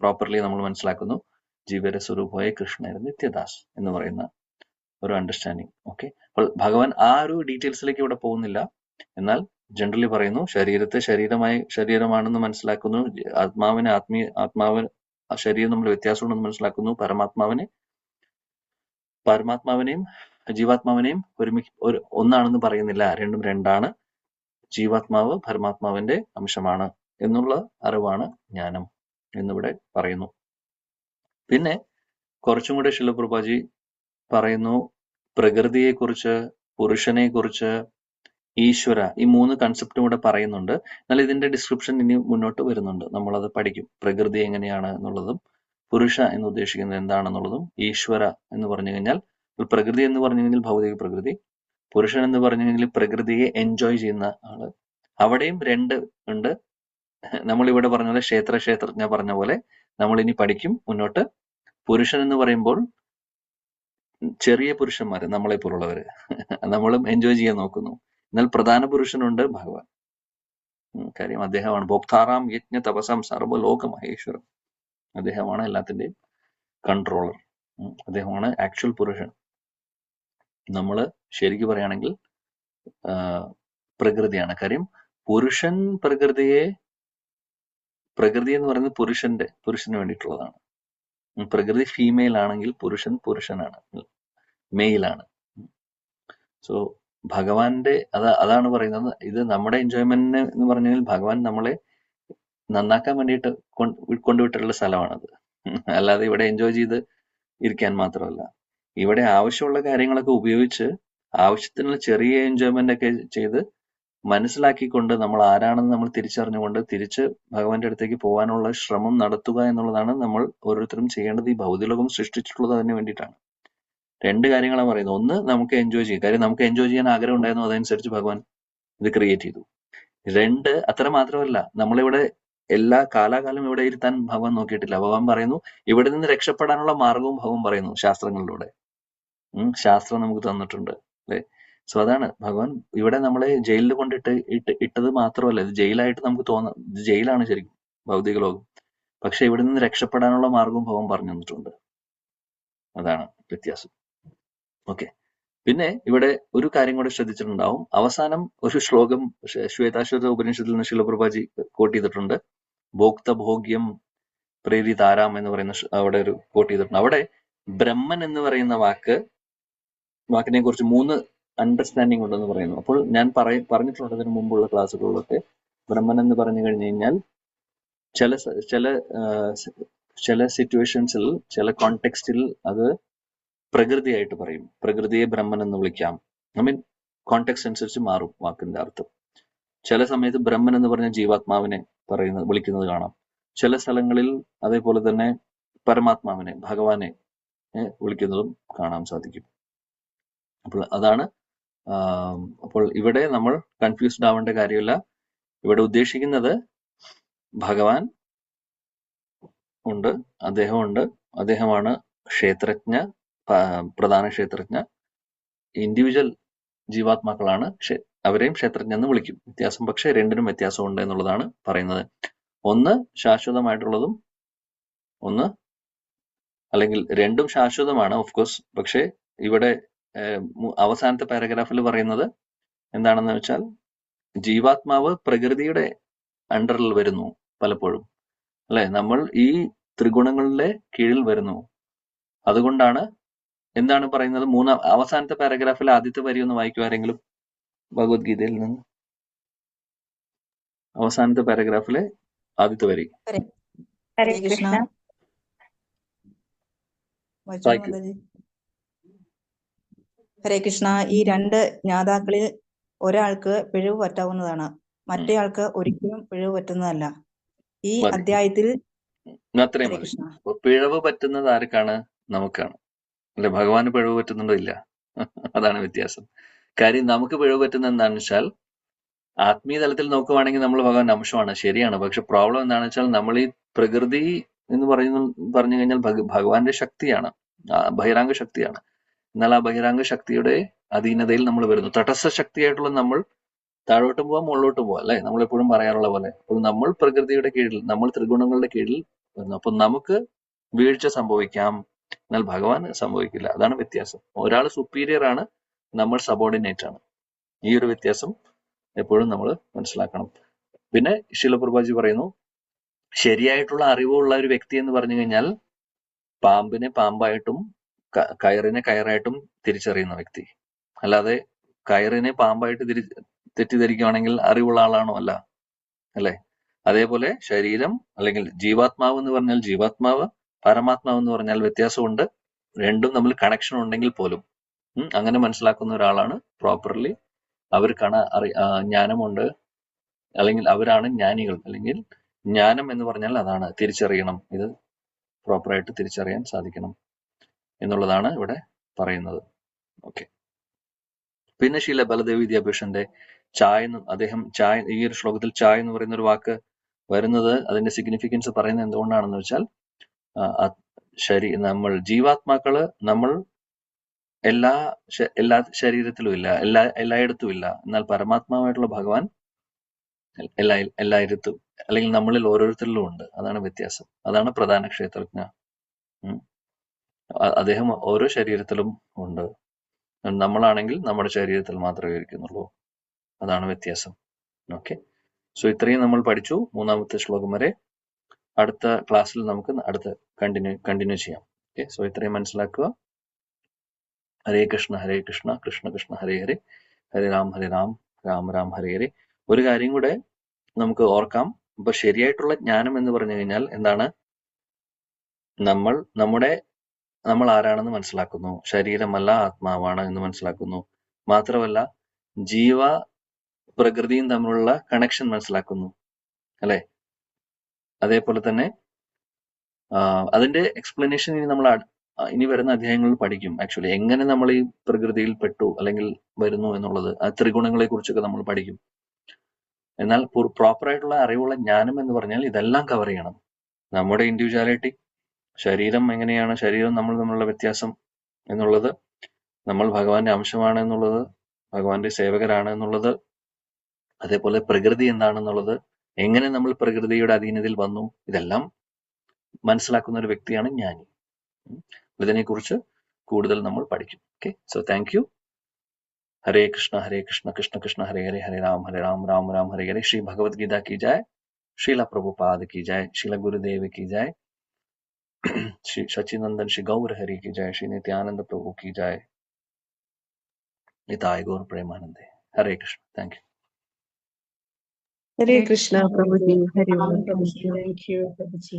പ്രോപ്പർലി നമ്മൾ മനസ്സിലാക്കുന്നു ജീവര സ്വരൂപമായ കൃഷ്ണ നിത്യദാസ് എന്ന് പറയുന്ന ഒരു അണ്ടർസ്റ്റാൻഡിങ്. ഓക്കെ, അപ്പോൾ ഭഗവാൻ ആ ഒരു ഡീറ്റെയിൽസിലേക്ക് ഇവിടെ പോകുന്നില്ല. എന്നാൽ ജനറലി പറയുന്നു ശരീരത്തെ ശരീരമാണെന്ന് മനസ്സിലാക്കുന്നു. ആത്മാവിന് ശരീരം നമ്മൾ വ്യത്യാസമുണ്ടെന്ന് മനസ്സിലാക്കുന്നു. പരമാത്മാവിനെയും ജീവാത്മാവിനെയും ഒന്നാണെന്ന് പറയുന്നില്ല. രണ്ടും രണ്ടാണ്. ജീവാത്മാവ് പരമാത്മാവിന്റെ അംശമാണ് എന്നുള്ള അറിവാണ് ജ്ഞാനം എന്നിവിടെ പറയുന്നു. പിന്നെ കുറച്ചും കൂടെ ശില പ്രഭുപാദി പറയുന്നു പ്രകൃതിയെക്കുറിച്ച്, പുരുഷനെക്കുറിച്ച്, ഈശ്വര, ഈ 3 കൺസെപ്റ്റും കൂടെ പറയുന്നുണ്ട്. എന്നാൽ ഇതിന്റെ ഡിസ്ക്രിപ്ഷൻ ഇനി മുന്നോട്ട് വരുന്നുണ്ട്, നമ്മളത് പഠിക്കും. പ്രകൃതി എങ്ങനെയാണ് എന്നുള്ളതും, പുരുഷ എന്ന് ഉദ്ദേശിക്കുന്നത് എന്താണെന്നുള്ളതും, ഈശ്വര എന്ന് പറഞ്ഞു കഴിഞ്ഞാൽ, പ്രകൃതി എന്ന് പറഞ്ഞു കഴിഞ്ഞാൽ ഭൗതിക പ്രകൃതി, പുരുഷൻ എന്ന് പറഞ്ഞു കഴിഞ്ഞാൽ പ്രകൃതിയെ എൻജോയ് ചെയ്യുന്ന ആള്. അവിടെയും 2 ഉണ്ട്. നമ്മളിവിടെ പറഞ്ഞ പോലെ ക്ഷേത്രജ്ഞ പറഞ്ഞ പോലെ നമ്മൾ ഇനി പഠിക്കും മുന്നോട്ട്. പുരുഷൻ എന്ന് പറയുമ്പോൾ ചെറിയ പുരുഷന്മാര്, നമ്മളെ പോലുള്ളവര്, നമ്മളും എൻജോയ് ചെയ്യാൻ നോക്കുന്നു. എന്നാൽ പ്രധാന പുരുഷനുണ്ട് ഭഗവാൻ. കാര്യം അദ്ദേഹമാണ് ഭോക്താറാം യജ്ഞ തപസാം സർവ്വലോക മഹേശ്വരം. അദ്ദേഹമാണ് എല്ലാത്തിന്റെയും കൺട്രോളർ. അദ്ദേഹമാണ് ആക്ച്വൽ പുരുഷൻ. നമ്മള് ശരിക്കു പറയുകയാണെങ്കിൽ പ്രകൃതിയാണ്. കാര്യം പുരുഷൻ പ്രകൃതി എന്ന് പറയുന്നത് പുരുഷന് വേണ്ടിയിട്ടുള്ളതാണ്. പ്രകൃതി ഫീമെയിൽ ആണെങ്കിൽ പുരുഷനാണ്, മെയിലാണ്. സോ ഭഗവാന്റെ അതാണ് പറയുന്നത്. ഇത് നമ്മുടെ എൻജോയ്മെന്റിന് എന്ന് പറഞ്ഞാൽ ഭഗവാൻ നമ്മളെ നന്നാക്കാൻ വേണ്ടിയിട്ട് കൊണ്ടുവിട്ടിട്ടുള്ള സ്ഥലമാണത്. അല്ലാതെ ഇവിടെ എൻജോയ് ചെയ്ത് ഇരിക്കാൻ മാത്രമല്ല. ഇവിടെ ആവശ്യമുള്ള കാര്യങ്ങളൊക്കെ ഉപയോഗിച്ച് ആവശ്യത്തിനുള്ള ചെറിയ എൻജോയ്മെന്റ് ഒക്കെ ചെയ്ത് മനസ്സിലാക്കിക്കൊണ്ട് നമ്മൾ ആരാണെന്ന് നമ്മൾ തിരിച്ചറിഞ്ഞുകൊണ്ട് തിരിച്ച് ഭഗവാന്റെ അടുത്തേക്ക് പോകാനുള്ള ശ്രമം നടത്തുക എന്നുള്ളതാണ് നമ്മൾ ഓരോരുത്തരും ചെയ്യേണ്ടത്. ഈ ഭൗതികലോകം സൃഷ്ടിച്ചിട്ടുള്ളത് അതിന് വേണ്ടിയിട്ടാണ്. രണ്ട് കാര്യങ്ങളാണ് പറയുന്നത്. ഒന്ന്, നമുക്ക് എൻജോയ് ചെയ്യും. കാര്യം നമുക്ക് എൻജോയ് ചെയ്യാൻ ആഗ്രഹം ഉണ്ടായിരുന്നു, അതനുസരിച്ച് ഭഗവാൻ ഇത് ക്രിയേറ്റ് ചെയ്തു. രണ്ട്, അത്ര മാത്രമല്ല, നമ്മളിവിടെ എല്ലാ കാലാകാലം ഇവിടെ ഇരുത്താൻ ഭഗവാൻ നോക്കിയിട്ടില്ല. ഭഗവാൻ പറയുന്നു ഇവിടെ നിന്ന് രക്ഷപ്പെടാനുള്ള മാർഗവും ഭഗവാൻ പറയുന്നു ശാസ്ത്രങ്ങളിലൂടെ. ശാസ്ത്രം നമുക്ക് തന്നിട്ടുണ്ട്, അല്ലെ? സോ അതാണ് ഭഗവാൻ ഇവിടെ നമ്മളെ ജയിലിൽ കൊണ്ടിട്ട് ഇട്ടത് മാത്രമല്ല, ഇത് ജയിലായിട്ട് നമുക്ക് തോന്നാം, ഇത് ജയിലാണ് ശരിക്കും ഭൗതിക ലോകം. പക്ഷെ ഇവിടെ നിന്ന് രക്ഷപ്പെടാനുള്ള മാർഗവും ഭഗവാൻ പറഞ്ഞു തന്നിട്ടുണ്ട്. അതാണ് വ്യത്യാസം. ഓക്കെ. പിന്നെ ഇവിടെ ഒരു കാര്യം കൂടെ ശ്രദ്ധിച്ചിട്ടുണ്ടാവും. അവസാനം ഒരു ശ്ലോകം ശ്വേതാശ്വത ഉപനിഷത്തിൽ നിന്ന് ശിലപ്രഭാജി കോട്ട് ചെയ്തിട്ടുണ്ട്. ഭോക്തഭോഗ്യം പ്രേരിതാരാം എന്ന് പറയുന്ന അവിടെ ഒരു കോട്ട് ചെയ്തിട്ടുണ്ട്. അവിടെ ബ്രഹ്മൻ എന്ന് പറയുന്ന വാക്കിനെ കുറിച്ച് 3 അണ്ടർസ്റ്റാൻഡിങ് ഉണ്ടെന്ന് പറയുന്നു. അപ്പോൾ ഞാൻ പറഞ്ഞിട്ടുണ്ട് ഇതിനു മുമ്പുള്ള ക്ലാസ്സുകളിലൊക്കെ, ബ്രഹ്മൻ എന്ന് പറഞ്ഞു കഴിഞ്ഞു കഴിഞ്ഞാൽ ചില സിറ്റുവേഷൻസിൽ, ചില കോണ്ടെക്സ്റ്റിൽ അത് പ്രകൃതിയായിട്ട് പറയും. പ്രകൃതിയെ ബ്രഹ്മൻ എന്ന് വിളിക്കാം. കോണ്ടെക്സ്റ്റ് അനുസരിച്ച് മാറും വാക്കിന്റെ അർത്ഥം. ചില സമയത്ത് ബ്രഹ്മൻ എന്ന് പറഞ്ഞ ജീവാത്മാവിനെ വിളിക്കുന്നത് കാണാം. ചില സ്ഥലങ്ങളിൽ അതേപോലെ തന്നെ പരമാത്മാവിനെ, ഭഗവാനെ വിളിക്കുന്നതും കാണാൻ സാധിക്കും. അപ്പോൾ അതാണ്. അപ്പോൾ ഇവിടെ നമ്മൾ കൺഫ്യൂസ്ഡ് ആവേണ്ട കാര്യമില്ല. ഇവിടെ ഉദ്ദേശിക്കുന്നത് ഭഗവാൻ ഉണ്ട്, അദ്ദേഹമുണ്ട്, അദ്ദേഹമാണ് ക്ഷേത്രജ്ഞ, പ്രധാന ക്ഷേത്രജ്ഞ. ഇൻഡിവിജ്വൽ ജീവാത്മാക്കളാണ്, അവരെയും ക്ഷേത്രജ്ഞ എന്ന് വിളിക്കും. വ്യത്യാസം, പക്ഷെ രണ്ടിനും വ്യത്യാസമുണ്ട് എന്നുള്ളതാണ് പറയുന്നത്. ഒന്ന് ശാശ്വതമായിട്ടുള്ളതും ഒന്ന്, അല്ലെങ്കിൽ രണ്ടും ശാശ്വതമാണ് ഓഫ് കോഴ്സ്. പക്ഷെ ഇവിടെ അവസാനത്തെ പാരഗ്രാഫിൽ പറയുന്നത് എന്താണെന്ന് വെച്ചാൽ, ജീവാത്മാവ് പ്രകൃതിയുടെ അണ്ടറിൽ വരുന്നു പലപ്പോഴും, അല്ലെ? നമ്മൾ ഈ ത്രിഗുണങ്ങളുടെ കീഴിൽ വരുന്നു. അതുകൊണ്ടാണ് എന്താണ് പറയുന്നത്, അവസാനത്തെ പാരഗ്രാഫിൽ ആദ്യത്തെ വരി ഒന്ന് വായിക്കും ആരെങ്കിലും ഭഗവത്ഗീതയിൽ നിന്ന്. അവസാനത്തെ പാരഗ്രാഫിലെ ആദ്യത്തെ വരി ഹരേ കൃഷ്ണ. വായിക്കൂ. ഹരേ കൃഷ്ണ. ഈ 2 ജ്ഞാതാക്കളിൽ ഒരാൾക്ക് പിഴവ് പറ്റാവുന്നതാണ്, മറ്റേയാൾക്ക് ഒരിക്കലും പിഴവ് പറ്റുന്നതല്ല. ഈ മതി. അധ്യായത്തിൽ അത്രയും ഹരേ മതി. കൃഷ്ണ. പിഴവ് പറ്റുന്നത് ആർക്കാണ്? നമുക്കാണ്, അല്ലെ? ഭഗവാന് പിഴവ് പറ്റുന്നുണ്ടോ? ഇല്ല. അതാണ് വ്യത്യാസം. കാര്യം നമുക്ക് പിഴവ് പറ്റുന്നത് എന്താണെന്ന് വെച്ചാൽ, ആത്മീയ തലത്തിൽ നോക്കുവാണെങ്കിൽ നമ്മൾ ഭഗവാൻ അംശമാണ്, ശരിയാണ്. പക്ഷെ പ്രോബ്ലം എന്താണെന്ന് വെച്ചാൽ, നമ്മൾ ഈ പ്രകൃതി എന്ന് പറഞ്ഞു കഴിഞ്ഞാൽ ഭഗവാന്റെ ശക്തിയാണ്, ബഹിരാംഗ ശക്തിയാണ്. എന്നാൽ ആ ബഹിരാംഗ ശക്തിയുടെ അധീനതയിൽ നമ്മൾ വരുന്നു. തടസ്സ ശക്തിയായിട്ടുള്ള നമ്മൾ താഴോട്ടും പോവാം മുകളിലോട്ടും പോവാം, അല്ലെ? നമ്മളെപ്പോഴും പറയാറുള്ള പോലെ. അപ്പോൾ നമ്മൾ പ്രകൃതിയുടെ കീഴിൽ, നമ്മൾ ത്രിഗുണങ്ങളുടെ കീഴിൽ വരുന്നു. അപ്പൊ നമുക്ക് വീഴ്ച സംഭവിക്കാം, എന്നാൽ ഭഗവാൻ സംഭവിക്കില്ല. അതാണ് വ്യത്യാസം. ഒരാൾ സുപ്പീരിയർ ആണ്, നമ്മൾ സബോർഡിനേറ്റ് ആണ്. ഈ ഒരു വ്യത്യാസം എപ്പോഴും നമ്മൾ മനസ്സിലാക്കണം. പിന്നെ ശിലപ്രഭാജി പറയുന്നു, ശരിയായിട്ടുള്ള അറിവുള്ള ഒരു വ്യക്തി എന്ന് പറഞ്ഞു കഴിഞ്ഞാൽ പാമ്പിനെ പാമ്പായിട്ടും കയറിനെ കയറായിട്ടും തിരിച്ചറിയുന്ന വ്യക്തി. അല്ലാതെ കയറിനെ പാമ്പായിട്ട് തെറ്റിദ്ധരിക്കുകയാണെങ്കിൽ അറിവുള്ള ആളാണോ? അല്ല, അല്ലെ? അതേപോലെ ശരീരം അല്ലെങ്കിൽ ജീവാത്മാവ് എന്ന് പറഞ്ഞാൽ ജീവാത്മാവ്, പരമാത്മാവ് എന്ന് പറഞ്ഞാൽ വ്യത്യാസമുണ്ട്. രണ്ടും തമ്മിൽ കണക്ഷൻ ഉണ്ടെങ്കിൽ പോലും അങ്ങനെ മനസ്സിലാക്കുന്ന ഒരാളാണ് പ്രോപ്പർലി, അവർക്കാണ് ജ്ഞാനമുണ്ട്, അല്ലെങ്കിൽ അവരാണ് ജ്ഞാനികൾ. അല്ലെങ്കിൽ ജ്ഞാനം എന്ന് പറഞ്ഞാൽ അതാണ്, തിരിച്ചറിയണം, ഇത് പ്രോപ്പറായിട്ട് തിരിച്ചറിയാൻ സാധിക്കണം എന്നുള്ളതാണ് ഇവിടെ പറയുന്നത്. ഓക്കെ. പിന്നെ ശീല ബലദേവ് വിദ്യാഭൂഷന്റെ അദ്ദേഹം ചായ, ഈ ഒരു ശ്ലോകത്തിൽ ചായ എന്ന് പറയുന്ന ഒരു വാക്ക് വരുന്നത്, അതിന്റെ സിഗ്നിഫിക്കൻസ് പറയുന്നത് എന്തുകൊണ്ടാണെന്ന് വെച്ചാൽ, നമ്മൾ ജീവാത്മാക്കള് നമ്മൾ എല്ലാ ശരീരത്തിലും ഇല്ല, എല്ലായിടത്തും ഇല്ല. എന്നാൽ പരമാത്മാവായിട്ടുള്ള ഭഗവാൻ എല്ലായിടത്തും, അല്ലെങ്കിൽ നമ്മളിൽ ഓരോരുത്തരിലും ഉണ്ട്. അതാണ് വ്യത്യാസം. അതാണ് പ്രധാന ക്ഷേത്രജ്ഞ. അദ്ദേഹം ഓരോ ശരീരത്തിലും ഉണ്ട്. നമ്മളാണെങ്കിൽ നമ്മുടെ ശരീരത്തിൽ മാത്രമേ ഇരിക്കുന്നുള്ളൂ. അതാണ് വ്യത്യാസം. ഓക്കെ. സോ ഇത്രയും നമ്മൾ പഠിച്ചു, 3-ാമത്തെ ശ്ലോകം വരെ. അടുത്ത ക്ലാസ്സിൽ നമുക്ക് കണ്ടിന്യൂ ചെയ്യാം. ഓക്കെ. സോ ഇത്രയും മനസ്സിലാക്കുക. ഹരേ കൃഷ്ണ ഹരേ കൃഷ്ണ കൃഷ്ണ കൃഷ്ണ ഹരേ ഹരേ, ഹരേ രാം രാം രാം ഹരേ ഹരേ. ഒരു കാര്യം കൂടെ നമുക്ക് ഓർക്കാം. ഇപ്പൊ ശരിയായിട്ടുള്ള ജ്ഞാനം എന്ന് പറഞ്ഞു കഴിഞ്ഞാൽ എന്താണ്? നമ്മൾ ആരാണെന്ന് മനസ്സിലാക്കുന്നു, ശരീരമല്ല ആത്മാവാണ് എന്ന് മനസ്സിലാക്കുന്നു. മാത്രമല്ല ജീവ പ്രകൃതിയും തമ്മിലുള്ള കണക്ഷൻ മനസ്സിലാക്കുന്നു, അല്ലെ? അതേപോലെ തന്നെ അതിന്റെ എക്സ്പ്ലനേഷൻ ഇനി വരുന്ന അധ്യായങ്ങളിൽ പഠിക്കും. ആക്ച്വലി എങ്ങനെ നമ്മൾ ഈ പ്രകൃതിയിൽ പെട്ടു അല്ലെങ്കിൽ വരുന്നു എന്നുള്ളത്, ആ ത്രിഗുണങ്ങളെ കുറിച്ചൊക്കെ നമ്മൾ പഠിക്കും. എന്നാൽ പ്രോപ്പറായിട്ടുള്ള അറിവുള്ള ജ്ഞാനം എന്ന് പറഞ്ഞാൽ ഇതെല്ലാം കവർ ചെയ്യണം. നമ്മുടെ ഇൻഡിവിജ്വാലിറ്റി, ശരീരം എങ്ങനെയാണ്, ശരീരം നമ്മൾ തമ്മിലുള്ള വ്യത്യാസം എന്നുള്ളത്, നമ്മൾ ഭഗവാന്റെ അംശമാണ് എന്നുള്ളത്, ഭഗവാന്റെ സേവകരാണ് എന്നുള്ളത്, അതേപോലെ പ്രകൃതി എന്താണെന്നുള്ളത്, എങ്ങനെ നമ്മൾ പ്രകൃതിയുടെ അധീനതയിൽ വന്നു, ഇതെല്ലാം മനസ്സിലാക്കുന്ന ഒരു വ്യക്തിയാണ് ജ്ഞാനി. ഇതിനെക്കുറിച്ച് കൂടുതൽ നമ്മൾ പഠിക്കും. Okay, so thank you. Hare Krishna Krishna Krishna Hare Hare, Hare Ram Ram Ram Hare Hare. Shri Bhagavad Gita की जय, श्रीला प्रभुपाद की जय, श्रीला गुरुदेव की जय, श्री सच्चिदानंद श्री गौर हरि की जय, श्री नित्यानंद प्रभु की जय, निताय गौर प्रेमानंदे. Hare Krishna. Thank you. Hare Krishna Prabhuji, Hari Om. Thank you, Prabhuji.